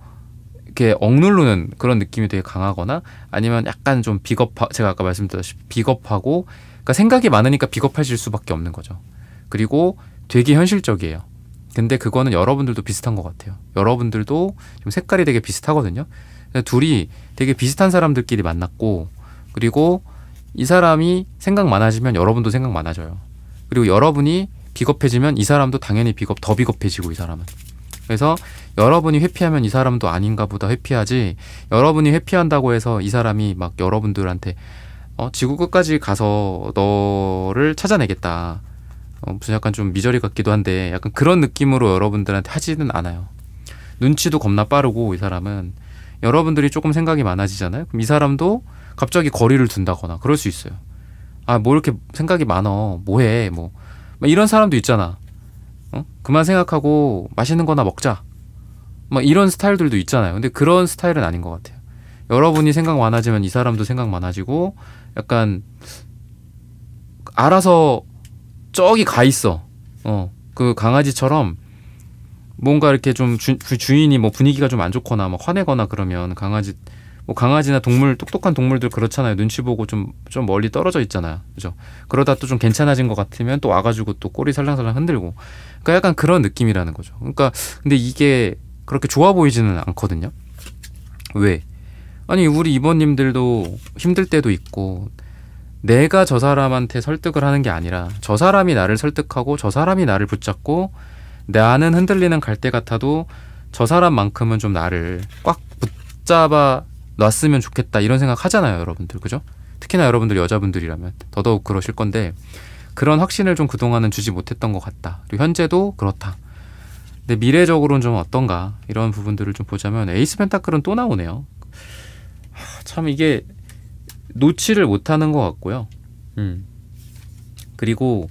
이렇게 억누르는 그런 느낌이 되게 강하거나, 아니면 약간 좀 제가 아까 말씀드렸다시피 비겁하고, 그러니까 생각이 많으니까 비겁해질 수밖에 없는 거죠. 그리고 되게 현실적이에요. 근데 그거는 여러분들도 비슷한 것 같아요. 여러분들도 좀 색깔이 되게 비슷하거든요. 둘이 되게 비슷한 사람들끼리 만났고, 그리고 이 사람이 생각 많아지면 여러분도 생각 많아져요. 그리고 여러분이 비겁해지면 이 사람도 당연히 더 비겁해지고, 이 사람은. 그래서 여러분이 회피하면 이 사람도 아닌가 보다 회피하지, 여러분이 회피한다고 해서 이 사람이 막 여러분들한테 지구 끝까지 가서 너를 찾아내겠다, 무슨 약간 좀 미저리 같기도 한데 약간 그런 느낌으로 여러분들한테 하지는 않아요. 눈치도 겁나 빠르고, 이 사람은 여러분들이 조금 생각이 많아지잖아요. 그럼 이 사람도 갑자기 거리를 둔다거나 그럴 수 있어요. 아, 뭐 이렇게 생각이 많어. 뭐해. 뭐. 막 이런 사람도 있잖아. 그만 생각하고 맛있는 거나 먹자. 막 이런 스타일들도 있잖아요. 근데 그런 스타일은 아닌 것 같아요. 여러분이 생각 많아지면 이 사람도 생각 많아지고 약간 알아서 저기 가 있어. 그 강아지처럼 뭔가 이렇게 좀 주인이 뭐 분위기가 좀 안 좋거나 막 화내거나 그러면 뭐 강아지나 동물, 똑똑한 동물들 그렇잖아요. 눈치 보고 좀 멀리 떨어져 있잖아요. 그죠? 그러다 또 좀 괜찮아진 것 같으면 또 와가지고 또 꼬리 살랑살랑 흔들고. 그러니까 약간 그런 느낌이라는 거죠. 그러니까 근데 이게 그렇게 좋아 보이지는 않거든요. 왜? 아니, 우리 이번님들도 힘들 때도 있고, 내가 저 사람한테 설득을 하는 게 아니라 저 사람이 나를 설득하고 저 사람이 나를 붙잡고 나는 흔들리는 갈대 같아도 저 사람만큼은 좀 나를 꽉 붙잡아 놨으면 좋겠다 이런 생각 하잖아요, 여러분들. 그죠? 특히나 여러분들 여자분들이라면 더더욱 그러실 건데 그런 확신을 좀 그동안은 주지 못했던 것 같다. 그리고 현재도 그렇다. 근데 미래적으로는 좀 어떤가 이런 부분들을 좀 보자면 에이스 펜타클은 또 나오네요. 참 이게 놓지를 못하는 것 같고요. 그리고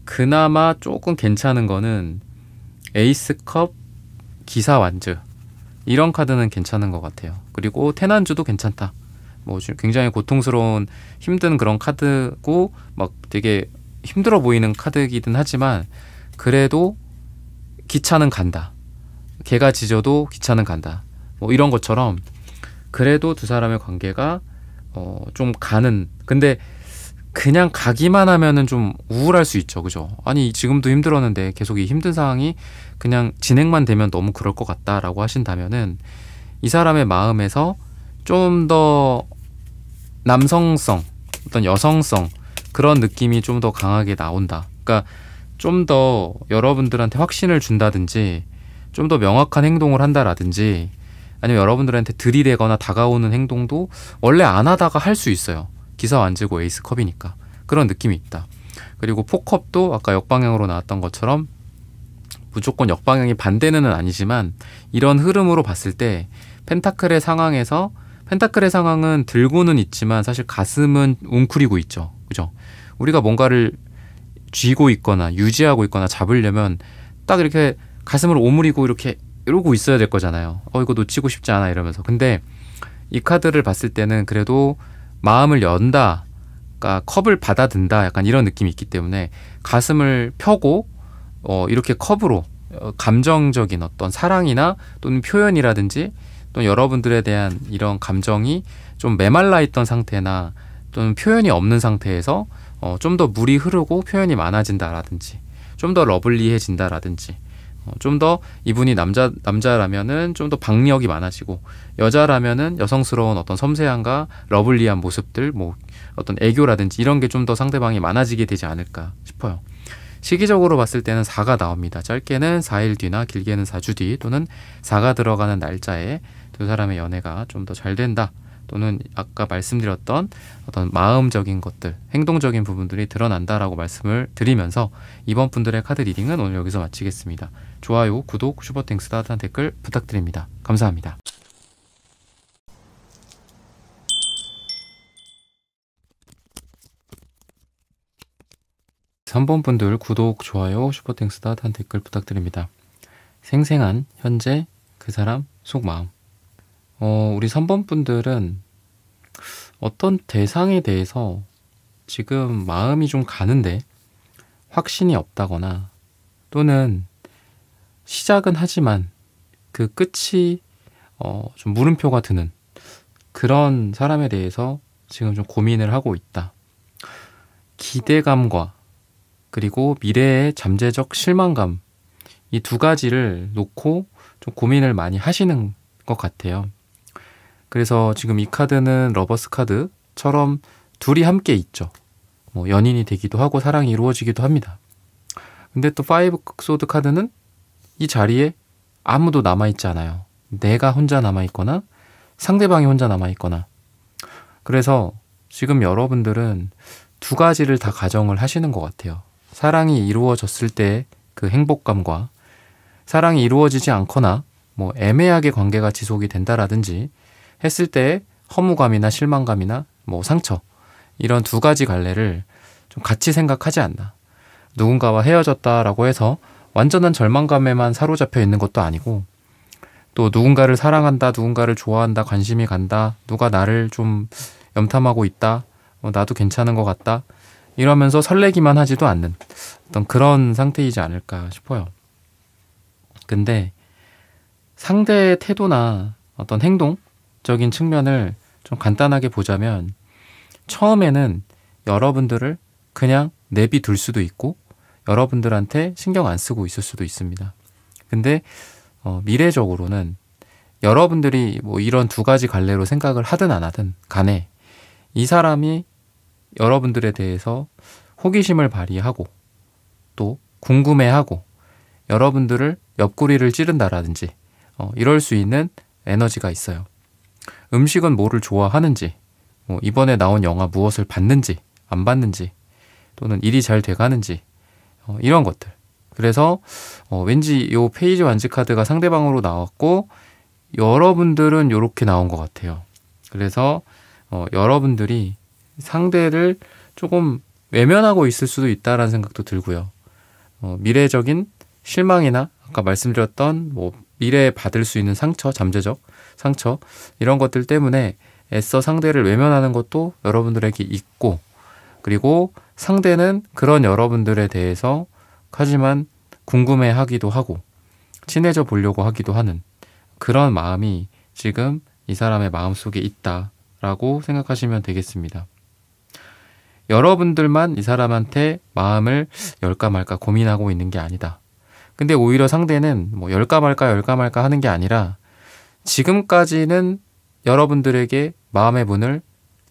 그나마 조금 괜찮은 거는 에이스컵, 기사 완즈 이런 카드는 괜찮은 것 같아요. 그리고 테난주도 괜찮다. 뭐 굉장히 고통스러운 힘든 그런 카드고 막 되게 힘들어 보이는 카드이긴 하지만 그래도 기차는 간다. 개가 짖어도 기차는 간다. 뭐 이런 것처럼 그래도 두 사람의 관계가 좀 가는. 근데 그냥 가기만 하면은 좀 우울할 수 있죠. 그죠? 아니, 지금도 힘들었는데 계속 이 힘든 상황이 그냥 진행만 되면 너무 그럴 것 같다라고 하신다면은 이 사람의 마음에서 좀 더 남성성, 어떤 여성성 그런 느낌이 좀 더 강하게 나온다. 그러니까 좀 더 여러분들한테 확신을 준다든지 좀 더 명확한 행동을 한다라든지 아니면 여러분들한테 들이대거나 다가오는 행동도 원래 안 하다가 할 수 있어요. 기사 완즈고 에이스 컵이니까 그런 느낌이 있다. 그리고 포컵도 아까 역방향으로 나왔던 것처럼 무조건 역방향이 반대는 아니지만 이런 흐름으로 봤을 때 펜타클의 상황은 들고는 있지만 사실 가슴은 웅크리고 있죠. 그죠? 우리가 뭔가를 쥐고 있거나 유지하고 있거나 잡으려면 딱 이렇게 가슴을 오므리고 이렇게 이러고 있어야 될 거잖아요. 이거 놓치고 싶지 않아 이러면서. 근데 이 카드를 봤을 때는 그래도 마음을 연다, 그러니까 컵을 받아든다 약간 이런 느낌이 있기 때문에 가슴을 펴고 이렇게 컵으로 감정적인 어떤 사랑이나 또는 표현이라든지 또는 여러분들에 대한 이런 감정이 좀 메말라 있던 상태나 또는 표현이 없는 상태에서 좀 더 물이 흐르고 표현이 많아진다라든지 좀 더 러블리해진다라든지 좀 더 이분이 남자라면은 좀 더 박력이 많아지고 여자라면은 여성스러운 어떤 섬세함과 러블리한 모습들 뭐 어떤 애교라든지 이런 게 좀 더 상대방이 많아지게 되지 않을까 싶어요. 시기적으로 봤을 때는 4가 나옵니다. 짧게는 4일 뒤나 길게는 4주 뒤 또는 4가 들어가는 날짜에 두 사람의 연애가 좀 더 잘 된다. 또는 아까 말씀드렸던 어떤 마음적인 것들, 행동적인 부분들이 드러난다라고 말씀을 드리면서 이번 분들의 카드 리딩은 오늘 여기서 마치겠습니다. 좋아요, 구독, 슈퍼땡스 따뜻한 댓글 부탁드립니다. 감사합니다. 3번 분들 구독, 좋아요, 슈퍼땡스 따뜻한 댓글 부탁드립니다. 생생한 현재 그 사람 속마음. 우리 3번 분들은 어떤 대상에 대해서 지금 마음이 좀 가는데 확신이 없다거나 또는 시작은 하지만 그 끝이 좀 물음표가 드는 그런 사람에 대해서 지금 좀 고민을 하고 있다. 기대감과 그리고 미래의 잠재적 실망감 이 두 가지를 놓고 좀 고민을 많이 하시는 것 같아요. 그래서 지금 이 카드는 러버스 카드처럼 둘이 함께 있죠. 뭐 연인이 되기도 하고 사랑이 이루어지기도 합니다. 근데 또 파이브 소드 카드는 이 자리에 아무도 남아있지 않아요. 내가 혼자 남아있거나 상대방이 혼자 남아있거나. 그래서 지금 여러분들은 두 가지를 다 가정을 하시는 것 같아요. 사랑이 이루어졌을 때 그 행복감과 사랑이 이루어지지 않거나 뭐 애매하게 관계가 지속이 된다라든지 했을 때의 허무감이나 실망감이나 뭐 상처 이런 두 가지 갈래를 좀 같이 생각하지 않나. 누군가와 헤어졌다라고 해서 완전한 절망감에만 사로잡혀 있는 것도 아니고, 또 누군가를 사랑한다, 누군가를 좋아한다, 관심이 간다, 누가 나를 좀 염탐하고 있다, 나도 괜찮은 것 같다, 이러면서 설레기만 하지도 않는 어떤 그런 상태이지 않을까 싶어요. 근데 상대의 태도나 어떤 행동적인 측면을 좀 간단하게 보자면, 처음에는 여러분들을 그냥 내비둘 수도 있고 여러분들한테 신경 안 쓰고 있을 수도 있습니다. 근데 미래적으로는 여러분들이 뭐 이런 두 가지 갈래로 생각을 하든 안 하든 간에 이 사람이 여러분들에 대해서 호기심을 발휘하고 또 궁금해하고 여러분들을 옆구리를 찌른다라든지 이럴 수 있는 에너지가 있어요. 음식은 뭐를 좋아하는지, 이번에 나온 영화 무엇을 봤는지 안 봤는지, 또는 일이 잘 돼가는지, 이런 것들. 그래서 왠지 이 페이지 완지 카드가 상대방으로 나왔고 여러분들은 이렇게 나온 것 같아요. 그래서 여러분들이 상대를 조금 외면하고 있을 수도 있다라는 생각도 들고요. 미래적인 실망이나 아까 말씀드렸던 뭐 미래에 받을 수 있는 상처, 잠재적 상처, 이런 것들 때문에 애써 상대를 외면하는 것도 여러분들에게 있고, 그리고 상대는 그런 여러분들에 대해서 하지만 궁금해하기도 하고 친해져 보려고 하기도 하는 그런 마음이 지금 이 사람의 마음속에 있다라고 생각하시면 되겠습니다. 여러분들만 이 사람한테 마음을 열까 말까 고민하고 있는 게 아니다. 근데 오히려 상대는 뭐 열까 말까 하는 게 아니라 지금까지는 여러분들에게 마음의 문을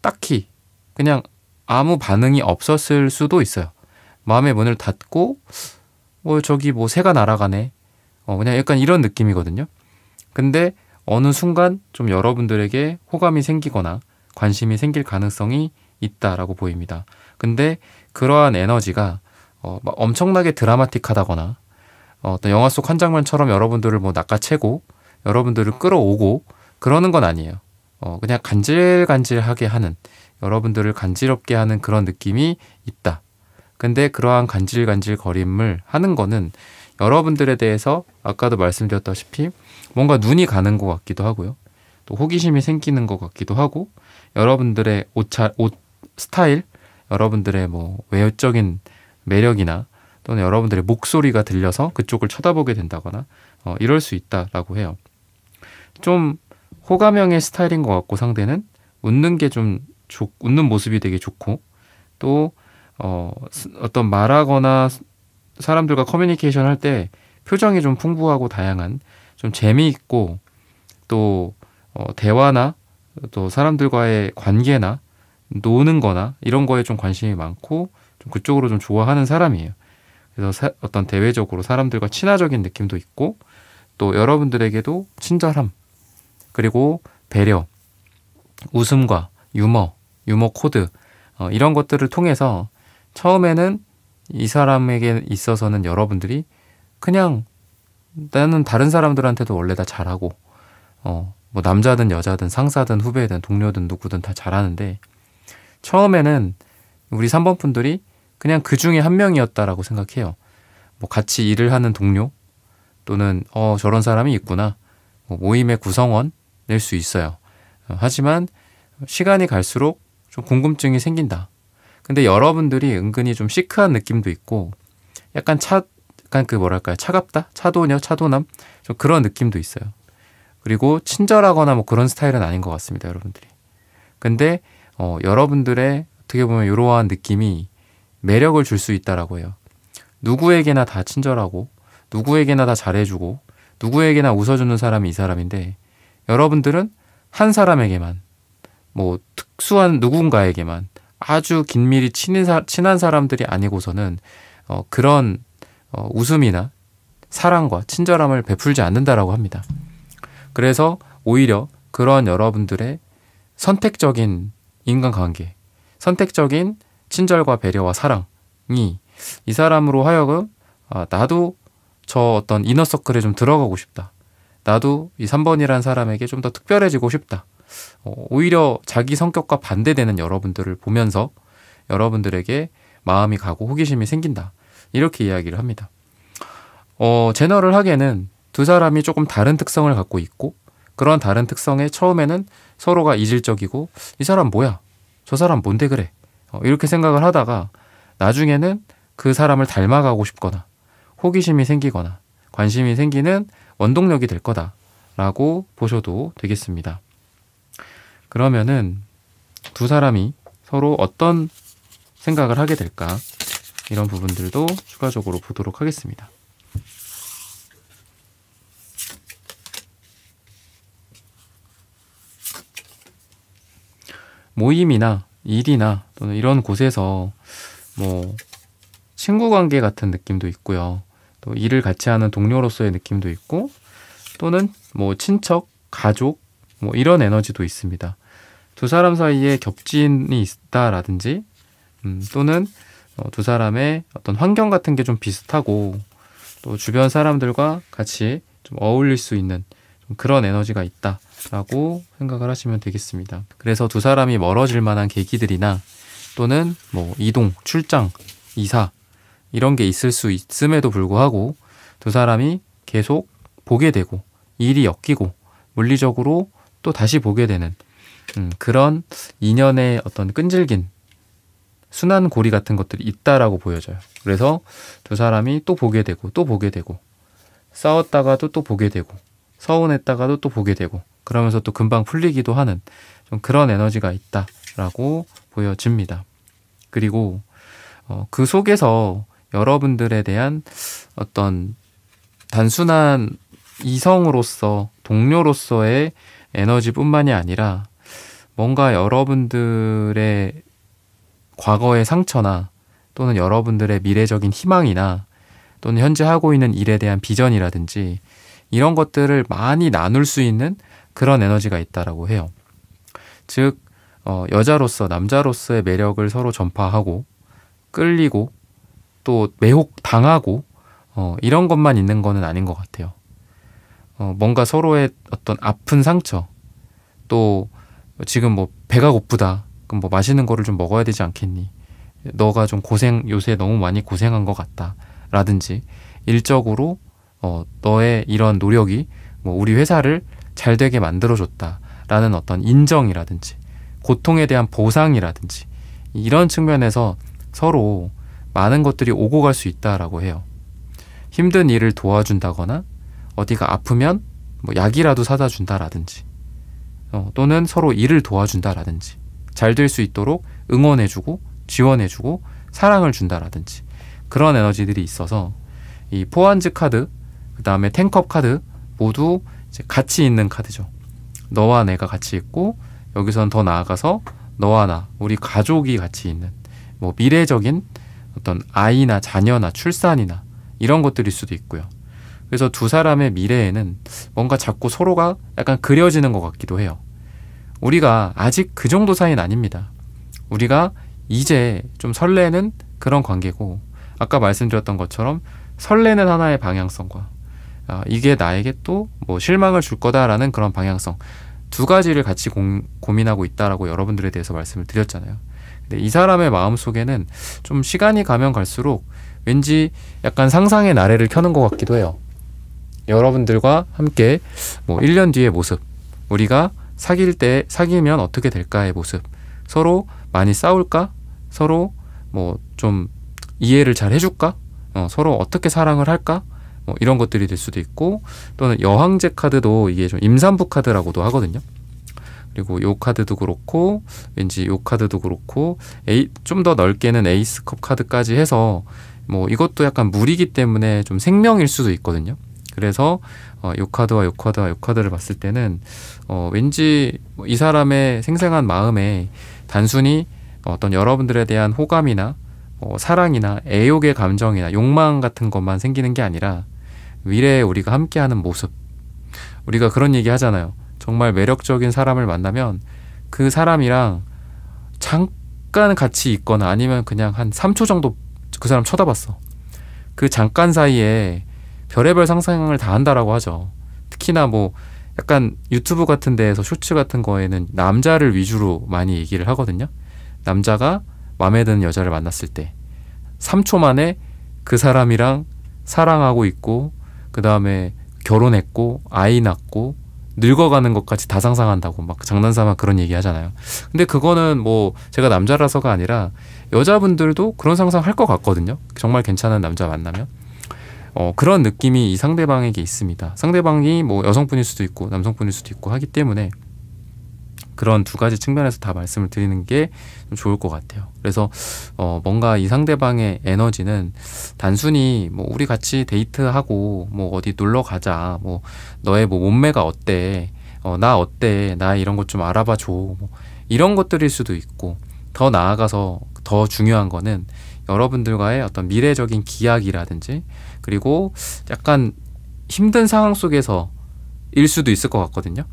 딱히 그냥 아무 반응이 없었을 수도 있어요. 마음의 문을 닫고 저기 뭐 새가 날아가네, 그냥 약간 이런 느낌이거든요. 근데 어느 순간 좀 여러분들에게 호감이 생기거나 관심이 생길 가능성이 있다라고 보입니다. 근데 그러한 에너지가 막 엄청나게 드라마틱하다거나 어떤 영화 속 한 장면처럼 여러분들을 뭐 낚아채고 여러분들을 끌어오고 그러는 건 아니에요. 그냥 간질간질하게 하는, 여러분들을 간지럽게 하는 그런 느낌이 있다. 근데 그러한 간질간질거림을 하는 거는 여러분들에 대해서 아까도 말씀드렸다시피 뭔가 눈이 가는 것 같기도 하고요. 또 호기심이 생기는 것 같기도 하고, 여러분들의 옷 스타일, 여러분들의 뭐 외적인 매력이나 또는 여러분들의 목소리가 들려서 그쪽을 쳐다보게 된다거나 이럴 수 있다라고 해요. 좀 호감형의 스타일인 것 같고, 상대는 웃는 게 좀 웃는 모습이 되게 좋고, 또 어떤 말하거나 사람들과 커뮤니케이션 할 때 표정이 좀 풍부하고 다양한, 좀 재미있고, 또 대화나 또 사람들과의 관계나 노는 거나 이런 거에 좀 관심이 많고 좀 그쪽으로 좀 좋아하는 사람이에요. 그래서 어떤 대외적으로 사람들과 친화적인 느낌도 있고, 또 여러분들에게도 친절함, 그리고 배려, 웃음과 유머 코드, 이런 것들을 통해서 처음에는 이 사람에게 있어서는 여러분들이 그냥 나는 다른 사람들한테도 원래 다 잘하고 뭐 남자든 여자든 상사든 후배든 동료든 누구든 다 잘하는데, 처음에는 우리 3번 분들이 그냥 그 중에 한 명이었다라고 생각해요. 뭐 같이 일을 하는 동료, 또는 저런 사람이 있구나, 뭐 모임의 구성원일 수 있어요. 하지만 시간이 갈수록 좀 궁금증이 생긴다. 근데 여러분들이 은근히 좀 시크한 느낌도 있고, 약간 그 뭐랄까요, 차갑다? 차도녀? 차도남? 좀 그런 느낌도 있어요. 그리고 친절하거나 뭐 그런 스타일은 아닌 것 같습니다, 여러분들이. 근데 여러분들의 어떻게 보면 이러한 느낌이 매력을 줄 수 있다라고 해요. 누구에게나 다 친절하고 누구에게나 다 잘해주고 누구에게나 웃어주는 사람이 이 사람인데, 여러분들은 한 사람에게만, 뭐 특수한 누군가에게만, 아주 긴밀히 친한 사람들이 아니고서는 그런 웃음이나 사랑과 친절함을 베풀지 않는다라고 합니다. 그래서 오히려 그런 여러분들의 선택적인 인간관계, 선택적인 친절과 배려와 사랑이 이 사람으로 하여금 나도 저 어떤 이너서클에 좀 들어가고 싶다, 나도 이 3번이라는 사람에게 좀 더 특별해지고 싶다, 오히려 자기 성격과 반대되는 여러분들을 보면서 여러분들에게 마음이 가고 호기심이 생긴다. 이렇게 이야기를 합니다. 제너럴하게는 두 사람이 조금 다른 특성을 갖고 있고 그런 다른 특성에 처음에는 서로가 이질적이고 이 사람 뭐야? 저 사람 뭔데 그래? 이렇게 생각을 하다가 나중에는 그 사람을 닮아가고 싶거나 호기심이 생기거나 관심이 생기는 원동력이 될 거다라고 보셔도 되겠습니다. 그러면은 두 사람이 서로 어떤 생각을 하게 될까? 이런 부분들도 추가적으로 보도록 하겠습니다. 모임이나 일이나 또는 이런 곳에서 뭐 친구 관계 같은 느낌도 있고요. 또 일을 같이 하는 동료로서의 느낌도 있고 또는 뭐 친척, 가족 뭐 이런 에너지도 있습니다. 두 사람 사이에 겹진이 있다라든지 또는 두 사람의 어떤 환경 같은 게 좀 비슷하고 또 주변 사람들과 같이 좀 어울릴 수 있는 좀 그런 에너지가 있다라고 생각을 하시면 되겠습니다. 그래서 두 사람이 멀어질 만한 계기들이나 또는 뭐 이동, 출장, 이사 이런 게 있을 수 있음에도 불구하고 두 사람이 계속 보게 되고 일이 엮이고 물리적으로 또 다시 보게 되는 그런 인연의 어떤 끈질긴 순환 고리 같은 것들이 있다라고 보여져요. 그래서 두 사람이 또 보게 되고 또 보게 되고 싸웠다가도 또 보게 되고 서운했다가도 또 보게 되고 그러면서 또 금방 풀리기도 하는 좀 그런 에너지가 있다라고 보여집니다. 그리고 그 속에서 여러분들에 대한 어떤 단순한 이성으로서 동료로서의 에너지뿐만이 아니라 뭔가 여러분들의 과거의 상처나 또는 여러분들의 미래적인 희망이나 또는 현재 하고 있는 일에 대한 비전이라든지 이런 것들을 많이 나눌 수 있는 그런 에너지가 있다라고 해요. 즉 여자로서 남자로서의 매력을 서로 전파하고 끌리고 또 매혹당하고 이런 것만 있는 거는 아닌 것 같아요. 뭔가 서로의 어떤 아픈 상처 또 지금 뭐 배가 고프다 그럼 뭐 맛있는 거를 좀 먹어야 되지 않겠니? 너가 좀 요새 너무 많이 고생한 것 같다 라든지 일적으로 너의 이런 노력이 뭐 우리 회사를 잘 되게 만들어줬다 라는 어떤 인정이라든지 고통에 대한 보상이라든지 이런 측면에서 서로 많은 것들이 오고 갈 수 있다라고 해요. 힘든 일을 도와준다거나 어디가 아프면 뭐 약이라도 사다 준다라든지 또는 서로 일을 도와준다라든지 잘 될 수 있도록 응원해주고 지원해주고 사랑을 준다라든지 그런 에너지들이 있어서 이 포한즈 카드 그 다음에 텐컵 카드 모두 이제 같이 있는 카드죠. 너와 내가 같이 있고 여기서는 더 나아가서 너와 나 우리 가족이 같이 있는 뭐 미래적인 어떤 아이나 자녀나 출산이나 이런 것들일 수도 있고요. 그래서 두 사람의 미래에는 뭔가 자꾸 서로가 약간 그려지는 것 같기도 해요. 우리가 아직 그 정도 사이는 아닙니다. 우리가 이제 좀 설레는 그런 관계고 아까 말씀드렸던 것처럼 설레는 하나의 방향성과 이게 나에게 또 뭐 실망을 줄 거다라는 그런 방향성 두 가지를 같이 고민하고 있다라고 여러분들에 대해서 말씀을 드렸잖아요. 근데 이 사람의 마음속에는 좀 시간이 가면 갈수록 왠지 약간 상상의 나래를 켜는 것 같기도 해요. 여러분들과 함께 뭐 1년 뒤의 모습 우리가 사귀면 어떻게 될까의 모습 서로 많이 싸울까? 서로 뭐 좀 이해를 잘 해줄까? 서로 어떻게 사랑을 할까? 뭐 이런 것들이 될 수도 있고 또는 여황제 카드도 이게 좀 임산부 카드라고도 하거든요. 그리고 요 카드도 그렇고 왠지 요 카드도 그렇고 좀 더 넓게는 에이스컵 카드까지 해서 뭐 이것도 약간 물이기 때문에 좀 생명일 수도 있거든요. 그래서 요 카드와 요 카드와 요 카드를 봤을 때는 왠지 이 사람의 생생한 마음에 단순히 어떤 여러분들에 대한 호감이나 사랑이나 애욕의 감정이나 욕망 같은 것만 생기는 게 아니라 미래에 우리가 함께하는 모습 우리가 그런 얘기 하잖아요. 정말 매력적인 사람을 만나면 그 사람이랑 잠깐 같이 있거나 아니면 그냥 한 3초 정도 그 사람 쳐다봤어. 그 잠깐 사이에 별의별 상상을 다 한다라고 하죠. 특히나 뭐 약간 유튜브 같은 데에서 쇼츠 같은 거에는 남자를 위주로 많이 얘기를 하거든요. 남자가 마음에 드는 여자를 만났을 때 3초 만에 그 사람이랑 사랑하고 있고, 그 다음에 결혼했고 아이 낳고 늙어가는 것까지 다 상상한다고 막 장난삼아 그런 얘기 하잖아요. 근데 그거는 뭐 제가 남자라서가 아니라 여자분들도 그런 상상 할 것 같거든요. 정말 괜찮은 남자 만나면 그런 느낌이 이 상대방에게 있습니다. 상대방이 뭐 여성분일 수도 있고 남성분일 수도 있고 하기 때문에 그런 두 가지 측면에서 다 말씀을 드리는 게 좀 좋을 것 같아요. 그래서 뭔가 이 상대방의 에너지는 단순히 뭐 우리 같이 데이트하고 뭐 어디 놀러 가자, 뭐 너의 뭐 몸매가 어때, 나 어때, 나 이런 것 좀 알아봐 줘, 뭐 이런 것들일 수도 있고, 더 나아가서 더 중요한 거는 여러분들과의 어떤 미래적인 기약이라든지, 그리고 약간 힘든 상황 속에서 일 수도 있을 것 같거든요.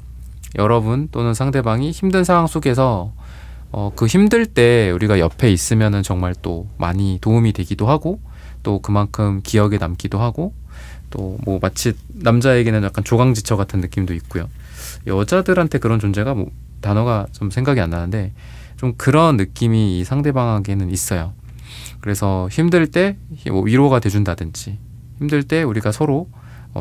여러분 또는 상대방이 힘든 상황 속에서 그 힘들 때 우리가 옆에 있으면은 정말 또 많이 도움이 되기도 하고, 또 그만큼 기억에 남기도 하고, 또 뭐 마치 남자에게는 약간 조강지처 같은 느낌도 있고요. 여자들한테 그런 존재가 뭐 단어가 좀 생각이 안 나는데 좀 그런 느낌이 이 상대방에게는 있어요. 그래서 힘들 때 뭐 위로가 돼준다든지, 힘들 때 우리가 서로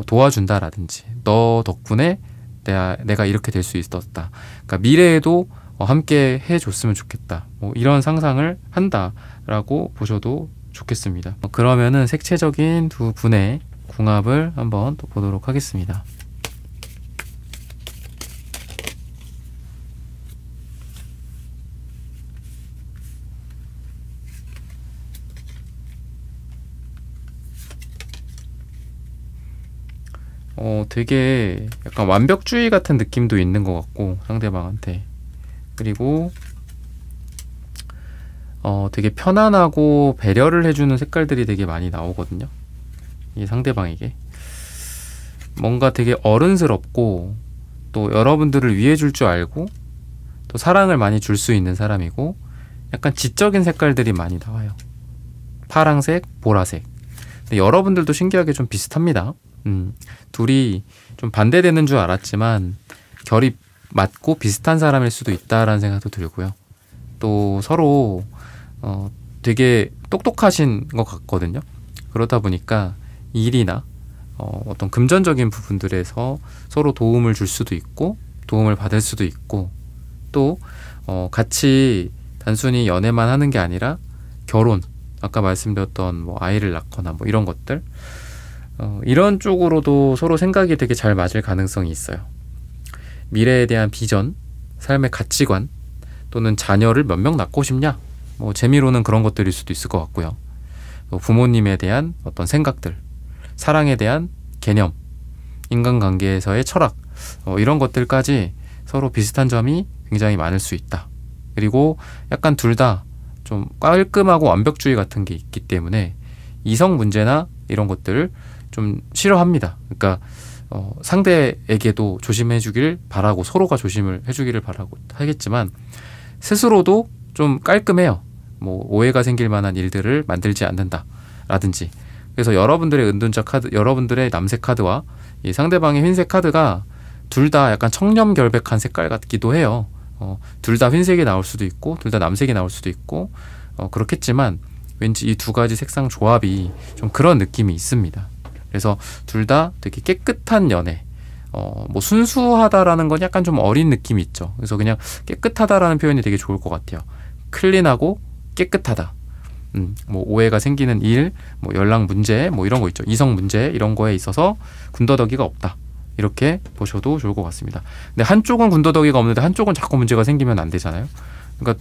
도와준다라든지, 너 덕분에 내가 이렇게 될 수 있었다. 그러니까 미래에도 함께 해줬으면 좋겠다. 뭐 이런 상상을 한다라고 보셔도 좋겠습니다. 그러면은 색채적인 두 분의 궁합을 한번 또 보도록 하겠습니다. 되게 약간 완벽주의 같은 느낌도 있는 것 같고 상대방한테, 그리고 되게 편안하고 배려를 해주는 색깔들이 되게 많이 나오거든요. 이 상대방에게 뭔가 되게 어른스럽고, 또 여러분들을 위해 줄 줄 알고, 또 사랑을 많이 줄 수 있는 사람이고, 약간 지적인 색깔들이 많이 나와요. 파랑색, 보라색. 근데 여러분들도 신기하게 좀 비슷합니다. 둘이 좀 반대되는 줄 알았지만 결이 맞고 비슷한 사람일 수도 있다라는 생각도 들고요. 또 서로 되게 똑똑하신 것 같거든요. 그러다 보니까 일이나 어떤 금전적인 부분들에서 서로 도움을 줄 수도 있고 도움을 받을 수도 있고, 또 같이 단순히 연애만 하는 게 아니라 결혼, 아까 말씀드렸던 뭐 아이를 낳거나 뭐 이런 것들, 이런 쪽으로도 서로 생각이 되게 잘 맞을 가능성이 있어요. 미래에 대한 비전, 삶의 가치관, 또는 자녀를 몇 명 낳고 싶냐, 뭐 재미로는 그런 것들일 수도 있을 것 같고요. 또 부모님에 대한 어떤 생각들, 사랑에 대한 개념, 인간관계에서의 철학, 이런 것들까지 서로 비슷한 점이 굉장히 많을 수 있다. 그리고 약간 둘 다 좀 깔끔하고 완벽주의 같은 게 있기 때문에 이성 문제나 이런 것들을 좀 싫어합니다. 그러니까 상대에게도 조심해 주길 바라고, 서로가 조심을 해주기를 바라고 하겠지만 스스로도 좀 깔끔해요. 뭐 오해가 생길 만한 일들을 만들지 않는다 라든지. 그래서 여러분들의 은둔자 카드, 여러분들의 남색 카드와 이 상대방의 흰색 카드가 둘 다 약간 청렴결백한 색깔 같기도 해요. 둘 다 흰색이 나올 수도 있고 둘 다 남색이 나올 수도 있고 그렇겠지만 왠지 이 두 가지 색상 조합이 좀 그런 느낌이 있습니다. 그래서 둘 다 되게 깨끗한 연애, 뭐 순수하다라는 건 약간 좀 어린 느낌이 있죠. 그래서 그냥 깨끗하다라는 표현이 되게 좋을 것 같아요. 클린하고 깨끗하다. 뭐 오해가 생기는 일, 뭐 연락 문제, 뭐 이런 거 있죠. 이성 문제 이런 거에 있어서 군더더기가 없다. 이렇게 보셔도 좋을 것 같습니다. 근데 한쪽은 군더더기가 없는데 한쪽은 자꾸 문제가 생기면 안 되잖아요. 그러니까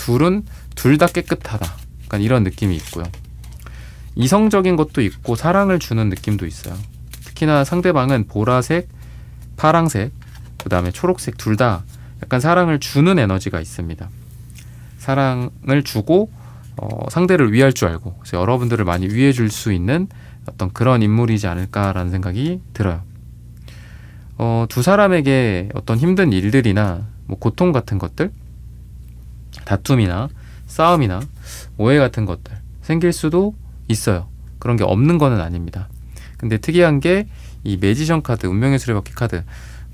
둘 다 깨끗하다. 약간 이런 느낌이 있고요. 이성적인 것도 있고 사랑을 주는 느낌도 있어요. 특히나 상대방은 보라색, 파랑색, 그 다음에 초록색 둘 다 약간 사랑을 주는 에너지가 있습니다. 사랑을 주고 상대를 위할 줄 알고, 그래서 여러분들을 많이 위해 줄 수 있는 어떤 그런 인물이지 않을까라는 생각이 들어요. 두 사람에게 어떤 힘든 일들이나 뭐 고통 같은 것들, 다툼이나 싸움이나 오해 같은 것들 생길 수도 있어요. 그런 게 없는 거는 아닙니다. 근데 특이한 게 이 매지션 카드, 운명의 수레바퀴 카드,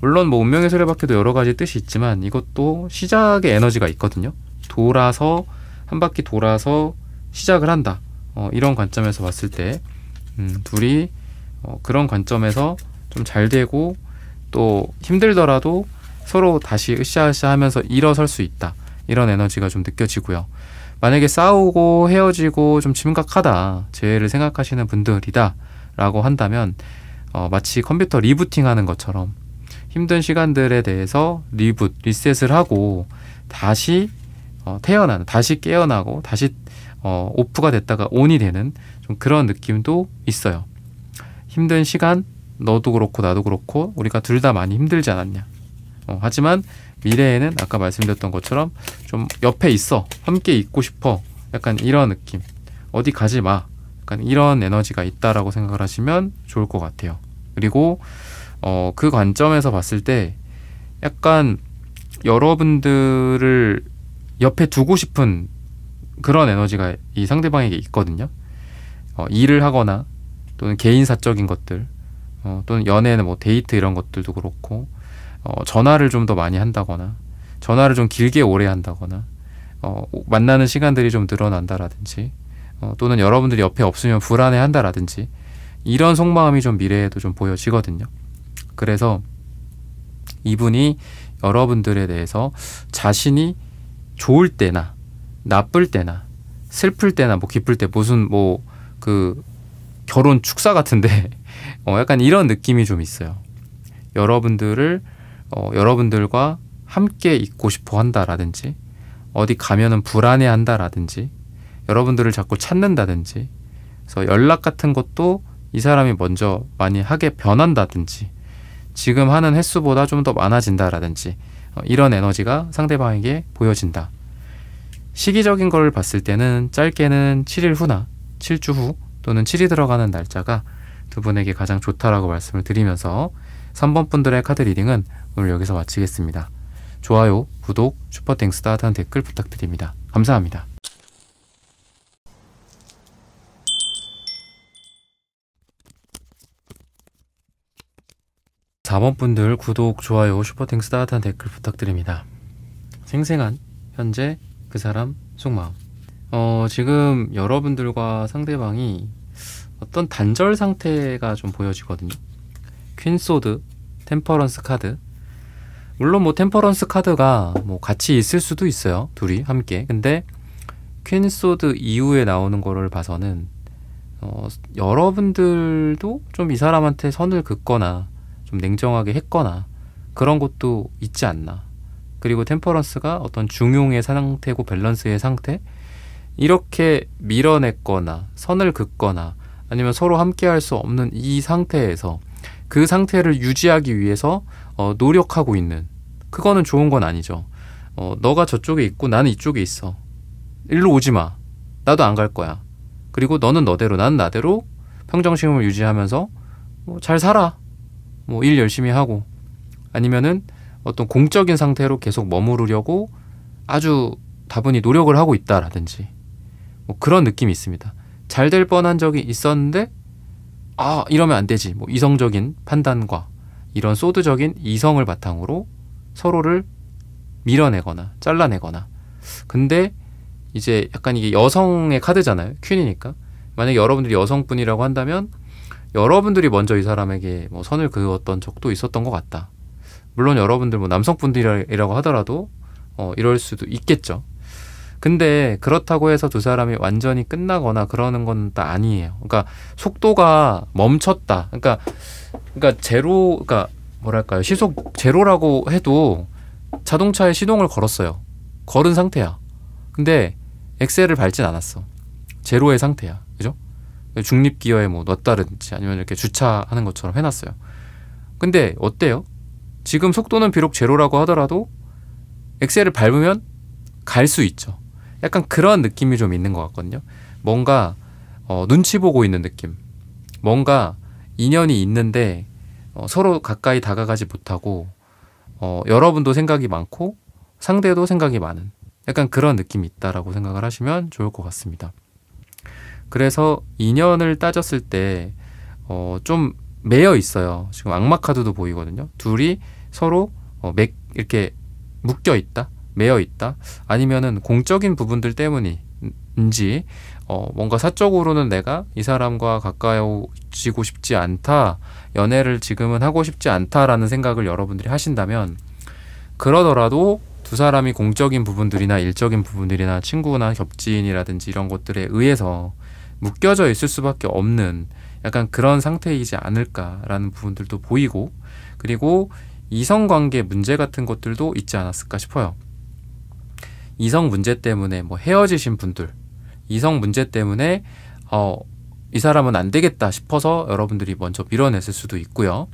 물론 뭐 운명의 수레바퀴도 여러 가지 뜻이 있지만 이것도 시작의 에너지가 있거든요. 돌아서 한 바퀴 돌아서 시작을 한다. 이런 관점에서 봤을 때 둘이 그런 관점에서 좀 잘 되고 또 힘들더라도 서로 다시 으쌰으쌰 하면서 일어설 수 있다. 이런 에너지가 좀 느껴지고요. 만약에 싸우고 헤어지고 좀 심각하다, 재회를 생각하시는 분들이다 라고 한다면 마치 컴퓨터 리부팅 하는 것처럼 힘든 시간들에 대해서 리셋을 하고 다시 태어나는, 다시 깨어나고 다시 오프가 됐다가 온이 되는 좀 그런 느낌도 있어요. 힘든 시간, 너도 그렇고 나도 그렇고 우리가 둘 다 많이 힘들지 않았냐. 하지만 미래에는 아까 말씀드렸던 것처럼 좀 옆에 있어, 함께 있고 싶어, 약간 이런 느낌. 어디 가지 마, 약간 이런 에너지가 있다라고 생각을 하시면 좋을 것 같아요. 그리고 그 관점에서 봤을 때 약간 여러분들을 옆에 두고 싶은 그런 에너지가 이 상대방에게 있거든요. 일을 하거나 또는 개인사적인 것들, 또는 연애는 뭐 데이트 이런 것들도 그렇고, 전화를 좀 더 많이 한다거나 전화를 좀 길게 오래 한다거나 만나는 시간들이 좀 늘어난다라든지, 또는 여러분들이 옆에 없으면 불안해한다라든지, 이런 속마음이 좀 미래에도 좀 보여지거든요. 그래서 이분이 여러분들에 대해서 자신이 좋을 때나 나쁠 때나 슬플 때나 뭐 기쁠 때 무슨 뭐 그 결혼 축사 같은데 약간 이런 느낌이 좀 있어요. 여러분들을 여러분들과 함께 있고 싶어 한다라든지, 어디 가면은 불안해 한다라든지, 여러분들을 자꾸 찾는다든지, 그래서 연락 같은 것도 이 사람이 먼저 많이 하게 변한다든지, 지금 하는 횟수보다 좀 더 많아진다라든지, 이런 에너지가 상대방에게 보여진다. 시기적인 걸 봤을 때는 짧게는 7일 후나 7주 후 또는 7이 들어가는 날짜가 두 분에게 가장 좋다라고 말씀을 드리면서 3번 분들의 카드 리딩은 오늘 여기서 마치겠습니다. 좋아요, 구독, 슈퍼땡스 따뜻한 댓글 부탁드립니다. 감사합니다. (4번) 분들 구독, 좋아요, 슈퍼땡스 따뜻한 댓글 부탁드립니다. 생생한 현재 그 사람 속마음. 지금 여러분들과 상대방이 어떤 단절 상태가 좀 보여지거든요. 퀸소드, 템퍼런스 카드. 물론 뭐 템퍼런스 카드가 뭐 같이 있을 수도 있어요, 둘이 함께. 근데 퀸소드 이후에 나오는 거를 봐서는 여러분들도 좀 이 사람한테 선을 긋거나 좀 냉정하게 했거나 그런 것도 있지 않나. 그리고 템퍼런스가 어떤 중용의 상태고 밸런스의 상태, 이렇게 밀어냈거나 선을 긋거나 아니면 서로 함께 할 수 없는 이 상태에서 그 상태를 유지하기 위해서 노력하고 있는, 그거는 좋은 건 아니죠. 너가 저쪽에 있고 나는 이쪽에 있어, 일로 오지 마, 나도 안 갈 거야, 그리고 너는 너대로 나는 나대로 평정심을 유지하면서 잘 살아, 뭐 일 열심히 하고, 아니면은 어떤 공적인 상태로 계속 머무르려고 아주 다분히 노력을 하고 있다라든지, 뭐 그런 느낌이 있습니다. 잘 될 뻔한 적이 있었는데 이러면 안 되지, 뭐 이성적인 판단과 이런 소드적인 이성을 바탕으로 서로를 밀어내거나 잘라내거나. 근데 이제 약간 이게 여성의 카드잖아요, 퀸이니까. 만약에 여러분들이 여성분이라고 한다면 여러분들이 먼저 이 사람에게 뭐 선을 그었던 적도 있었던 것 같다. 물론 여러분들 뭐 남성분들이라고 하더라도 이럴 수도 있겠죠. 근데 그렇다고 해서 두 사람이 완전히 끝나거나 그러는 건 다 아니에요. 그러니까 속도가 멈췄다. 그러니까 그러니까 뭐랄까요, 시속 제로라고 해도 자동차에 시동을 걸었어요. 걸은 상태야. 근데 엑셀을 밟진 않았어. 제로의 상태야. 그죠? 중립기어에 뭐 넣었다든지 아니면 이렇게 주차하는 것처럼 해놨어요. 근데 어때요? 지금 속도는 비록 제로라고 하더라도 엑셀을 밟으면 갈 수 있죠. 약간 그런 느낌이 좀 있는 것 같거든요. 뭔가 눈치 보고 있는 느낌. 뭔가 인연이 있는데 서로 가까이 다가가지 못하고 여러분도 생각이 많고 상대도 생각이 많은, 약간 그런 느낌이 있다라고 생각을 하시면 좋을 것 같습니다. 그래서 인연을 따졌을 때 좀 매여 있어요. 지금 악마 카드도 보이거든요. 둘이 서로 이렇게 묶여 있다, 매여 있다, 아니면은 공적인 부분들 때문인지 뭔가 사적으로는 내가 이 사람과 가까워지고 싶지 않다, 연애를 지금은 하고 싶지 않다라는 생각을 여러분들이 하신다면, 그러더라도 두 사람이 공적인 부분들이나 일적인 부분들이나 친구나 겹지인이라든지 이런 것들에 의해서 묶여져 있을 수밖에 없는 약간 그런 상태이지 않을까라는 부분들도 보이고, 그리고 이성관계 문제 같은 것들도 있지 않았을까 싶어요. 이성 문제 때문에 뭐 헤어지신 분들, 이성 문제 때문에 이 사람은 안 되겠다 싶어서 여러분들이 먼저 밀어냈을 수도 있고요.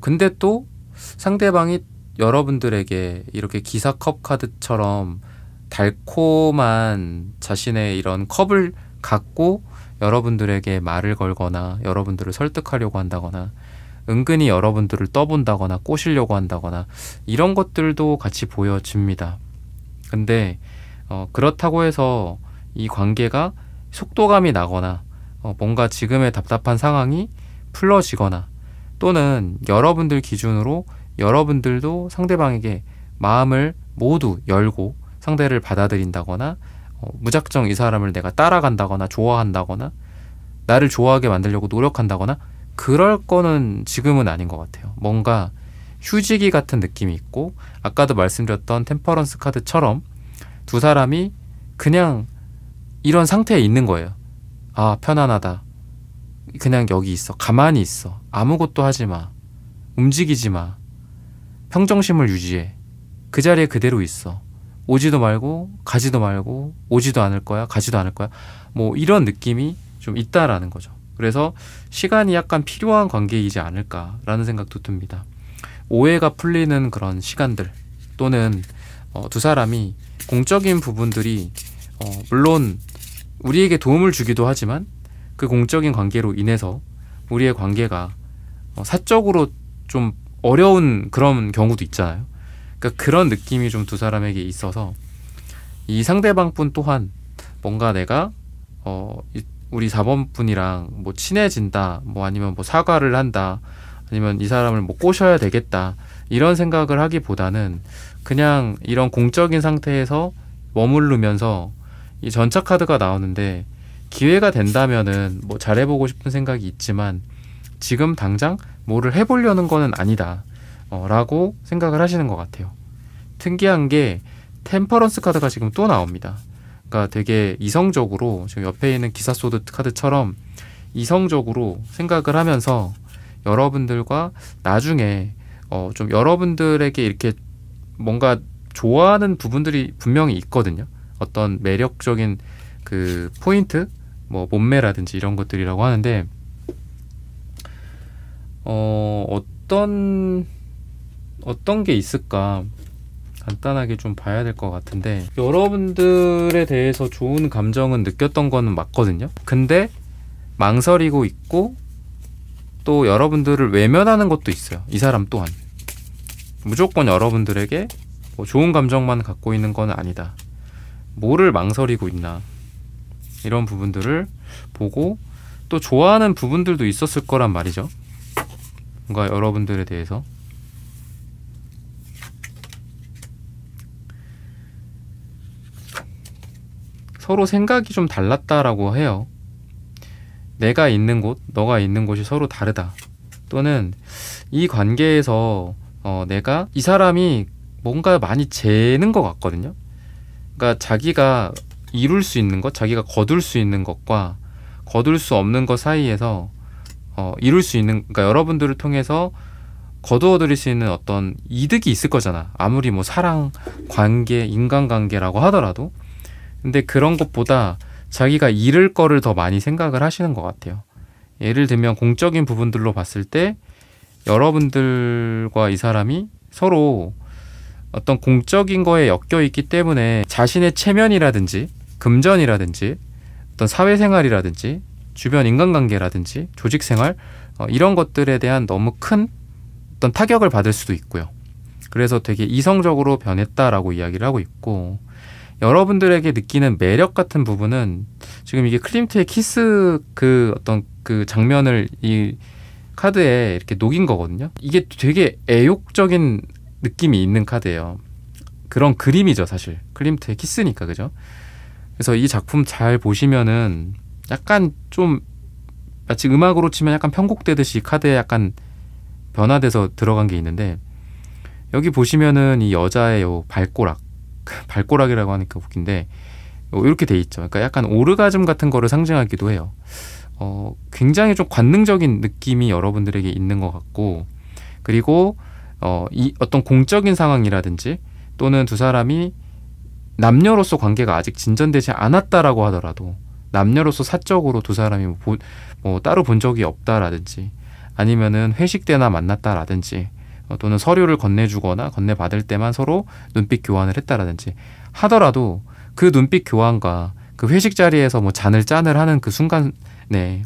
근데 또 상대방이 여러분들에게 이렇게 기사컵 카드처럼 달콤한 자신의 이런 컵을 갖고 여러분들에게 말을 걸거나 여러분들을 설득하려고 한다거나 은근히 여러분들을 떠본다거나 꼬시려고 한다거나 이런 것들도 같이 보여집니다. 근데 그렇다고 해서 이 관계가 속도감이 나거나 뭔가 지금의 답답한 상황이 풀어지거나, 또는 여러분들 기준으로 여러분들도 상대방에게 마음을 모두 열고 상대를 받아들인다거나 무작정 이 사람을 내가 따라간다거나 좋아한다거나 나를 좋아하게 만들려고 노력한다거나 그럴 거는 지금은 아닌 것 같아요. 뭔가 휴지기 같은 느낌이 있고, 아까도 말씀드렸던 템퍼런스 카드처럼 두 사람이 그냥 이런 상태에 있는 거예요. 아, 편안하다. 그냥 여기 있어. 가만히 있어. 아무것도 하지 마. 움직이지 마. 평정심을 유지해. 그 자리에 그대로 있어. 오지도 말고 가지도 말고 오지도 않을 거야. 가지도 않을 거야. 뭐 이런 느낌이 좀 있다라는 거죠. 그래서 시간이 약간 필요한 관계이지 않을까라는 생각도 듭니다. 오해가 풀리는 그런 시간들, 또는 두 사람이 공적인 부분들이 물론 우리에게 도움을 주기도 하지만 그 공적인 관계로 인해서 우리의 관계가 사적으로 좀 어려운 그런 경우도 있잖아요. 그러니까 그런 느낌이 좀 두 사람에게 있어서 이 상대방분 또한 뭔가 내가 우리 4번 분이랑 뭐 친해진다, 뭐 아니면 뭐 사과를 한다, 아니면 이 사람을 뭐 꼬셔야 되겠다, 이런 생각을 하기보다는 그냥 이런 공적인 상태에서 머무르면서, 이 전차 카드가 나오는데 기회가 된다면은 뭐 잘해보고 싶은 생각이 있지만 지금 당장 뭐를 해보려는 거는 아니다 라고 생각을 하시는 것 같아요. 특이한 게 템퍼런스 카드가 지금 또 나옵니다. 그러니까 되게 이성적으로, 지금 옆에 있는 기사소드 카드처럼 이성적으로 생각을 하면서 여러분들과 나중에 좀 여러분들에게 이렇게 뭔가 좋아하는 부분들이 분명히 있거든요. 어떤 매력적인 그 포인트, 뭐 몸매라든지 이런 것들이라고 하는데 어떤 게 있을까 간단하게 좀 봐야 될 것 같은데, 여러분들에 대해서 좋은 감정은 느꼈던 거는 맞거든요. 근데 망설이고 있고 또 여러분들을 외면하는 것도 있어요. 이 사람 또한 무조건 여러분들에게 뭐 좋은 감정만 갖고 있는 건 아니다. 뭐를 망설이고 있나, 이런 부분들을 보고 또 좋아하는 부분들도 있었을 거란 말이죠. 뭔가 여러분들에 대해서 서로 생각이 좀 달랐다라고 해요. 내가 있는 곳, 너가 있는 곳이 서로 다르다. 또는 이 관계에서 내가 이 사람이 뭔가 많이 재는 것 같거든요. 그러니까 자기가 이룰 수 있는 것, 자기가 거둘 수 있는 것과 거둘 수 없는 것 사이에서 이룰 수 있는, 그러니까 여러분들을 통해서 거두어 드릴 수 있는 어떤 이득이 있을 거잖아. 아무리 뭐 사랑, 관계, 인간관계라고 하더라도. 근데 그런 것보다 자기가 잃을 거를 더 많이 생각을 하시는 것 같아요. 예를 들면 공적인 부분들로 봤을 때 여러분들과 이 사람이 서로 어떤 공적인 거에 엮여 있기 때문에 자신의 체면이라든지 금전이라든지 어떤 사회생활이라든지 주변 인간관계라든지 조직생활 이런 것들에 대한 너무 큰 어떤 타격을 받을 수도 있고요. 그래서 되게 이성적으로 변했다라고 이야기를 하고 있고, 여러분들에게 느끼는 매력 같은 부분은 지금 이게 클림트의 키스 그 어떤 그 장면을 카드에 이렇게 녹인 거거든요. 이게 되게 애욕적인 느낌이 있는 카드예요. 그런 그림이죠, 사실. 클림트의 키스니까, 그죠? 그래서 이 작품 잘 보시면은 약간 좀 마치 음악으로 치면 약간 편곡되듯이 카드에 약간 변화돼서 들어간 게 있는데, 여기 보시면은 이 여자의 요 발꼬락, 발꼬락이라고 하니까 웃긴데 이렇게 돼 있죠. 그러니까 약간 오르가즘 같은 거를 상징하기도 해요. 굉장히 좀 관능적인 느낌이 여러분들에게 있는 것 같고, 그리고 이 어떤 공적인 상황이라든지 또는 두 사람이 남녀로서 관계가 아직 진전되지 않았다라고 하더라도 남녀로서 사적으로 두 사람이 뭐 따로 본 적이 없다라든지 아니면은 회식 때나 만났다라든지 또는 서류를 건네주거나 건네받을 때만 서로 눈빛 교환을 했다라든지 하더라도 그 눈빛 교환과 그 회식 자리에서 뭐 짠을 하는 그 순간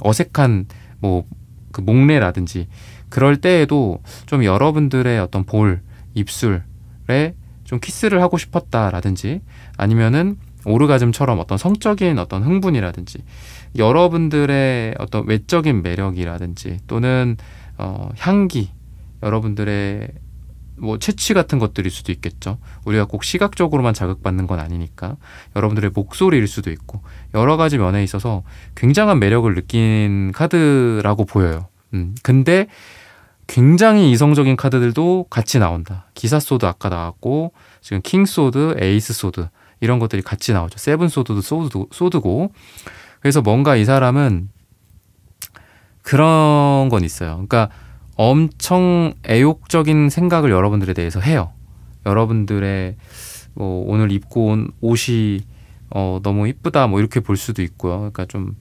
어색한 뭐 그 목례라든지 그럴 때에도 좀 여러분들의 어떤 볼, 입술에 좀 키스를 하고 싶었다라든지 아니면은 오르가즘처럼 어떤 성적인 어떤 흥분이라든지 여러분들의 어떤 외적인 매력이라든지 또는 향기, 여러분들의 뭐 채취 같은 것들일 수도 있겠죠. 우리가 꼭 시각적으로만 자극받는 건 아니니까 여러분들의 목소리일 수도 있고 여러 가지 면에 있어서 굉장한 매력을 느낀 카드라고 보여요. 근데 굉장히 이성적인 카드들도 같이 나온다. 기사 소드 아까 나왔고 지금 킹 소드, 에이스 소드 이런 것들이 같이 나오죠. 세븐 소드도 소드고 그래서 뭔가 이 사람은 그런 건 있어요. 그러니까 엄청 애욕적인 생각을 여러분들에 대해서 해요. 여러분들의 뭐 오늘 입고 온 옷이 너무 이쁘다 뭐 이렇게 볼 수도 있고요. 그러니까 좀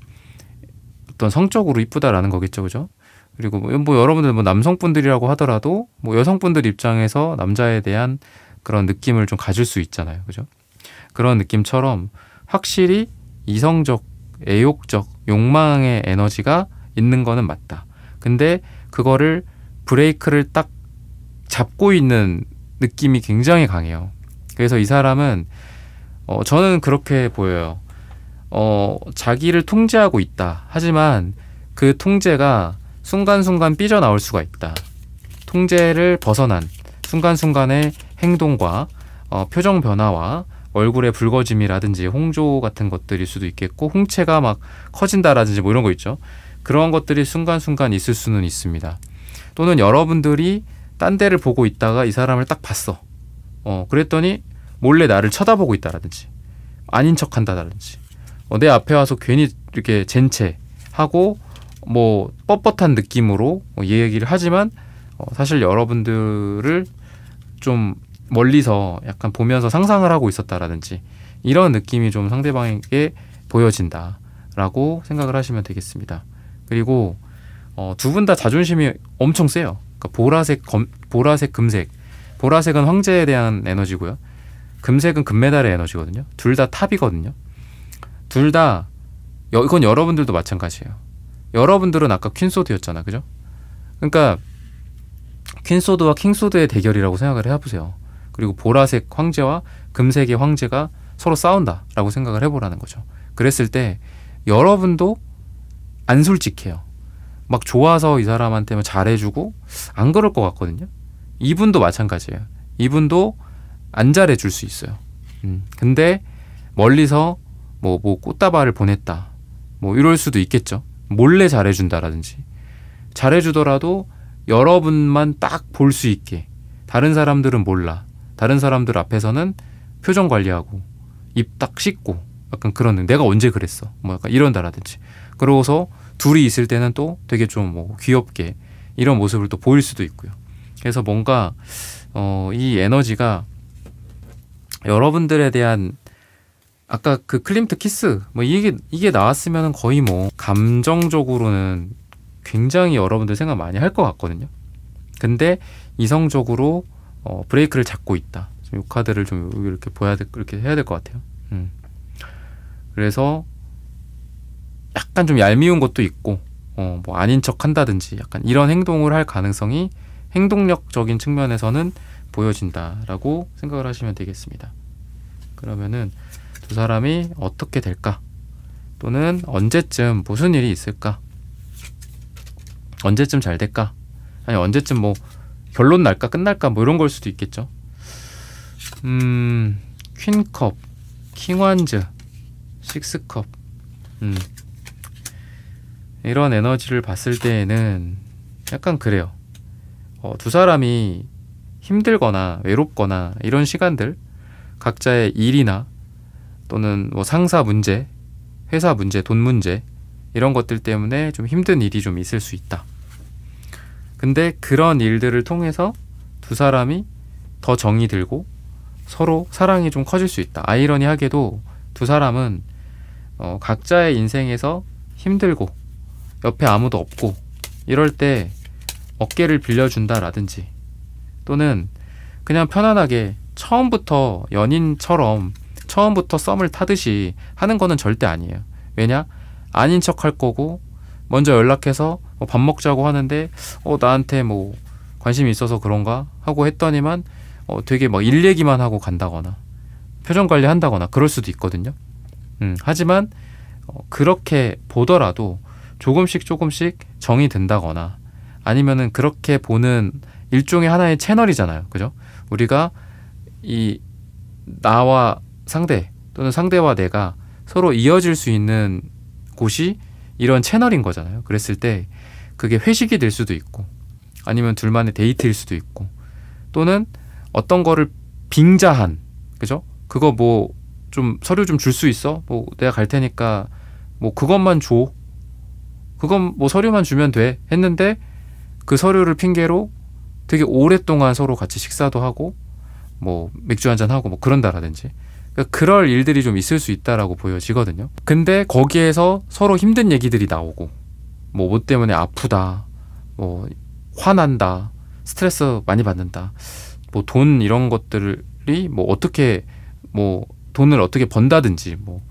어떤 성적으로 이쁘다라는 거겠죠, 그죠? 그리고 뭐 여러분들 뭐 남성분들이라고 하더라도 뭐 여성분들 입장에서 남자에 대한 그런 느낌을 좀 가질 수 있잖아요, 그죠? 그런 느낌처럼 확실히 이성적, 애욕적, 욕망의 에너지가 있는 거는 맞다. 근데 그거를 브레이크를 딱 잡고 있는 느낌이 굉장히 강해요. 그래서 이 사람은 저는 그렇게 보여요. 자기를 통제하고 있다. 하지만 그 통제가 순간순간 삐져나올 수가 있다. 통제를 벗어난 순간순간의 행동과 표정 변화와 얼굴의 붉어짐이라든지 홍조 같은 것들일 수도 있겠고 홍채가 막 커진다라든지 뭐 이런 거 있죠. 그런 것들이 순간순간 있을 수는 있습니다. 또는 여러분들이 딴 데를 보고 있다가 이 사람을 딱 봤어. 그랬더니 몰래 나를 쳐다보고 있다라든지 아닌 척 한다라든지 내 앞에 와서 괜히 이렇게 젠체 하고 뭐 뻣뻣한 느낌으로 얘기를 하지만 사실 여러분들을 좀 멀리서 약간 보면서 상상을 하고 있었다라든지 이런 느낌이 좀 상대방에게 보여진다라고 생각을 하시면 되겠습니다. 그리고 두 분 다 자존심이 엄청 세요. 그러니까 보라색, 금색. 보라색은 황제에 대한 에너지고요. 금색은 금메달의 에너지거든요. 둘 다 탑이거든요. 둘 다 이건 여러분들도 마찬가지예요. 여러분들은 아까 퀸소드였잖아, 그죠? 그러니까 퀸소드와 킹소드의 대결이라고 생각을 해보세요. 그리고 보라색 황제와 금색의 황제가 서로 싸운다라고 생각을 해보라는 거죠. 그랬을 때 여러분도 안 솔직해요. 막 좋아서 이 사람한테 잘해주고 안 그럴 것 같거든요. 이분도 마찬가지예요. 이분도 안 잘해줄 수 있어요. 근데 멀리서 뭐 꽃다발을 보냈다. 뭐 이럴 수도 있겠죠. 몰래 잘해준다라든지 잘해주더라도 여러분만 딱 볼 수 있게 다른 사람들은 몰라. 다른 사람들 앞에서는 표정 관리하고 입 딱 씻고 약간 그런 내가 언제 그랬어 뭐 약간 이런다라든지 그러고서 둘이 있을 때는 또 되게 좀 뭐 귀엽게 이런 모습을 또 보일 수도 있고요. 그래서 뭔가 이 에너지가 여러분들에 대한 아까 그 클림트 키스 뭐 이게 나왔으면 거의 뭐 감정적으로는 굉장히 여러분들 생각 많이 할 것 같거든요. 근데 이성적으로 브레이크를 잡고 있다. 이 카드를 좀 이렇게 이렇게 해야 될 것 같아요. 그래서 약간 좀 얄미운 것도 있고 뭐 아닌 척 한다든지 약간 이런 행동을 할 가능성이 행동력적인 측면에서는 보여진다라고 생각을 하시면 되겠습니다. 그러면은 두 사람이 어떻게 될까? 또는 언제쯤 무슨 일이 있을까? 언제쯤 잘 될까? 아니 언제쯤 뭐 결론 날까 끝날까 뭐 이런 걸 수도 있겠죠. 퀸컵, 킹완즈, 식스컵. 이런 에너지를 봤을 때에는 약간 그래요. 두 사람이 힘들거나 외롭거나 이런 시간들, 각자의 일이나 또는 뭐 상사 문제, 회사 문제, 돈 문제 이런 것들 때문에 좀 힘든 일이 좀 있을 수 있다. 근데 그런 일들을 통해서 두 사람이 더 정이 들고 서로 사랑이 좀 커질 수 있다. 아이러니하게도 두 사람은 각자의 인생에서 힘들고 옆에 아무도 없고 이럴 때 어깨를 빌려준다라든지 또는 그냥 편안하게 처음부터 연인처럼 처음부터 썸을 타듯이 하는 거는 절대 아니에요. 왜냐? 아닌 척 할 거고 먼저 연락해서 밥 먹자고 하는데 나한테 뭐 관심이 있어서 그런가 하고 했더니만 되게 막 일 얘기만 하고 간다거나 표정 관리 한다거나 그럴 수도 있거든요. 하지만 그렇게 보더라도 조금씩 정이 든다거나 아니면은 그렇게 보는 일종의 하나의 채널이잖아요. 그죠? 우리가 이 나와 상대 또는 상대와 내가 서로 이어질 수 있는 곳이 이런 채널인 거잖아요. 그랬을 때 그게 회식이 될 수도 있고 아니면 둘만의 데이트일 수도 있고 또는 어떤 거를 빙자한, 그죠? 그거 뭐 좀 서류 좀 줄 수 있어? 뭐 내가 갈 테니까 뭐 그것만 줘. 그건 뭐 서류만 주면 돼. 했는데 그 서류를 핑계로 되게 오랫동안 서로 같이 식사도 하고 뭐 맥주 한잔 하고 뭐 그런다라든지 그러니까 그럴 일들이 좀 있을 수 있다라고 보여지거든요. 근데 거기에서 서로 힘든 얘기들이 나오고 뭐 때문에 아프다, 뭐 화난다, 스트레스 많이 받는다, 뭐 돈 이런 것들이 뭐 어떻게 뭐 돈을 어떻게 번다든지 뭐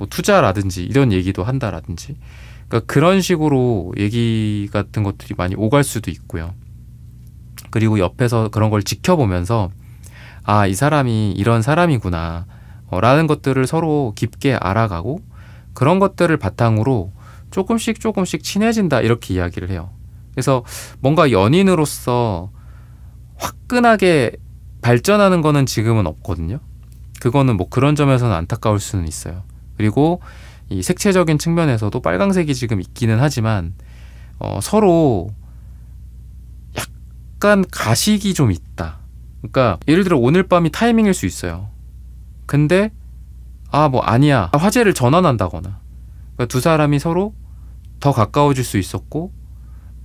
투자라든지 이런 얘기도 한다라든지 그러니까 그런 식으로 얘기 같은 것들이 많이 오갈 수도 있고요. 그리고 옆에서 그런 걸 지켜보면서 이 사람이 이런 사람이구나 라는 것들을 서로 깊게 알아가고 그런 것들을 바탕으로 조금씩 친해진다 이렇게 이야기를 해요. 그래서 뭔가 연인으로서 화끈하게 발전하는 거는 지금은 없거든요. 그거는 뭐 그런 점에서는 안타까울 수는 있어요. 그리고 이 색채적인 측면에서도 빨강색이 지금 있기는 하지만 서로 약간 가식이 좀 있다. 그러니까 예를 들어 오늘 밤이 타이밍일 수 있어요. 근데 뭐 아니야 화제를 전환한다거나 그러니까 두 사람이 서로 더 가까워질 수 있었고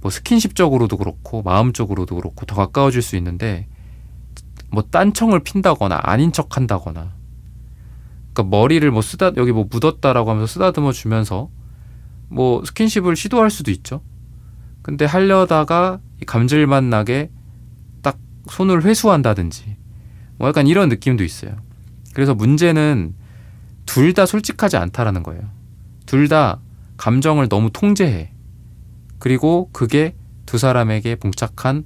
뭐 스킨십적으로도 그렇고 마음적으로도 그렇고 더 가까워질 수 있는데 뭐 딴청을 핀다거나 아닌 척 한다거나 그러니까 머리를 뭐 여기 뭐 묻었다라고 하면서 쓰다듬어 주면서 뭐 스킨십을 시도할 수도 있죠. 근데 하려다가 감질맛 나게 딱 손을 회수한다든지 뭐 약간 이런 느낌도 있어요. 그래서 문제는 둘 다 솔직하지 않다라는 거예요. 둘 다 감정을 너무 통제해. 그리고 그게 두 사람에게 봉착한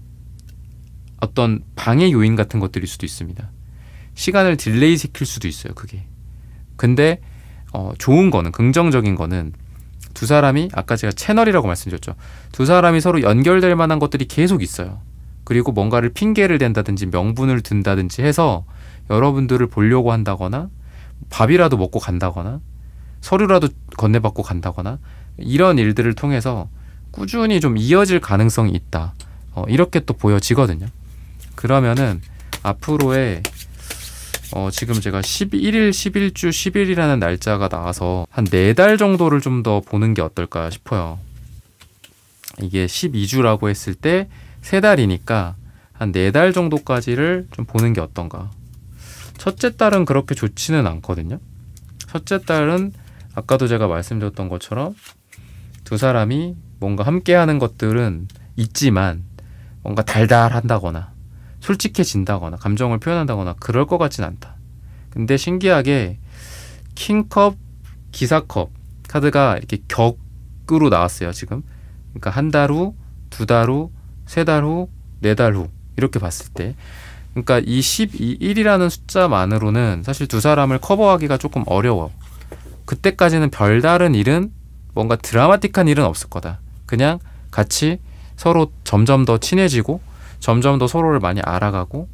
어떤 방해 요인 같은 것들일 수도 있습니다. 시간을 딜레이 시킬 수도 있어요. 그게. 근데 좋은 거는 긍정적인 거는 두 사람이 아까 제가 채널이라고 말씀드렸죠. 두 사람이 서로 연결될 만한 것들이 계속 있어요. 그리고 뭔가를 핑계를 댄다든지 명분을 든다든지 해서 여러분들을 보려고 한다거나 밥이라도 먹고 간다거나 서류라도 건네받고 간다거나 이런 일들을 통해서 꾸준히 좀 이어질 가능성이 있다. 이렇게 또 보여지거든요. 그러면은 앞으로의 지금 제가 11일, 11주, 10일이라는 날짜가 나와서 한 4달 정도를 좀 더 보는 게 어떨까 싶어요. 이게 12주라고 했을 때 3달이니까 한 4달 정도까지를 좀 보는 게 어떤가. 첫째 달은 그렇게 좋지는 않거든요. 첫째 달은 아까도 제가 말씀드렸던 것처럼 두 사람이 뭔가 함께하는 것들은 있지만 뭔가 달달한다거나 솔직해진다거나 감정을 표현한다거나 그럴 것 같진 않다. 근데 신기하게 킹컵, 기사컵 카드가 이렇게 격으로 나왔어요. 지금. 그러니까 한 달 후, 2달 후, 3달 후, 4달 후 이렇게 봤을 때 그러니까 이 12일이라는 숫자만으로는 사실 두 사람을 커버하기가 조금 어려워. 그때까지는 별다른 일은 뭔가 드라마틱한 일은 없을 거다. 그냥 같이 서로 점점 더 친해지고 점점 더 서로를 많이 알아가고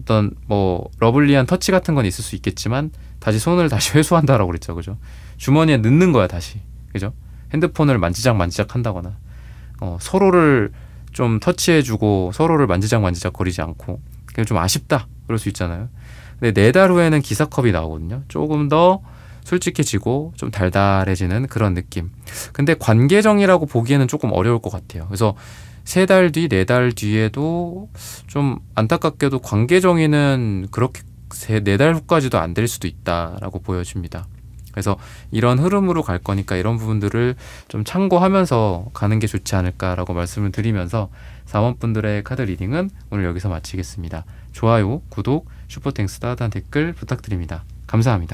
어떤 뭐 러블리한 터치 같은 건 있을 수 있겠지만 다시 손을 다시 회수한다라고 그랬죠. 그죠? 주머니에 넣는 거야, 다시. 그죠? 핸드폰을 만지작 한다거나 서로를 좀 터치해주고 서로를 만지작 거리지 않고 그냥 좀 아쉽다 그럴 수 있잖아요. 근데 4달 후에는 기사컵이 나오거든요. 조금 더 솔직해지고 좀 달달해지는 그런 느낌. 근데 관계정이라고 보기에는 조금 어려울 것 같아요. 그래서 3달 뒤, 4달 뒤에도 좀 안타깝게도 관계정의는 그렇게 4달 후까지도 안 될 수도 있다라고 보여집니다. 그래서 이런 흐름으로 갈 거니까 이런 부분들을 좀 참고하면서 가는 게 좋지 않을까라고 말씀을 드리면서 사원분들의 카드 리딩은 오늘 여기서 마치겠습니다. 좋아요, 구독, 슈퍼땡스 따뜻한 댓글 부탁드립니다. 감사합니다.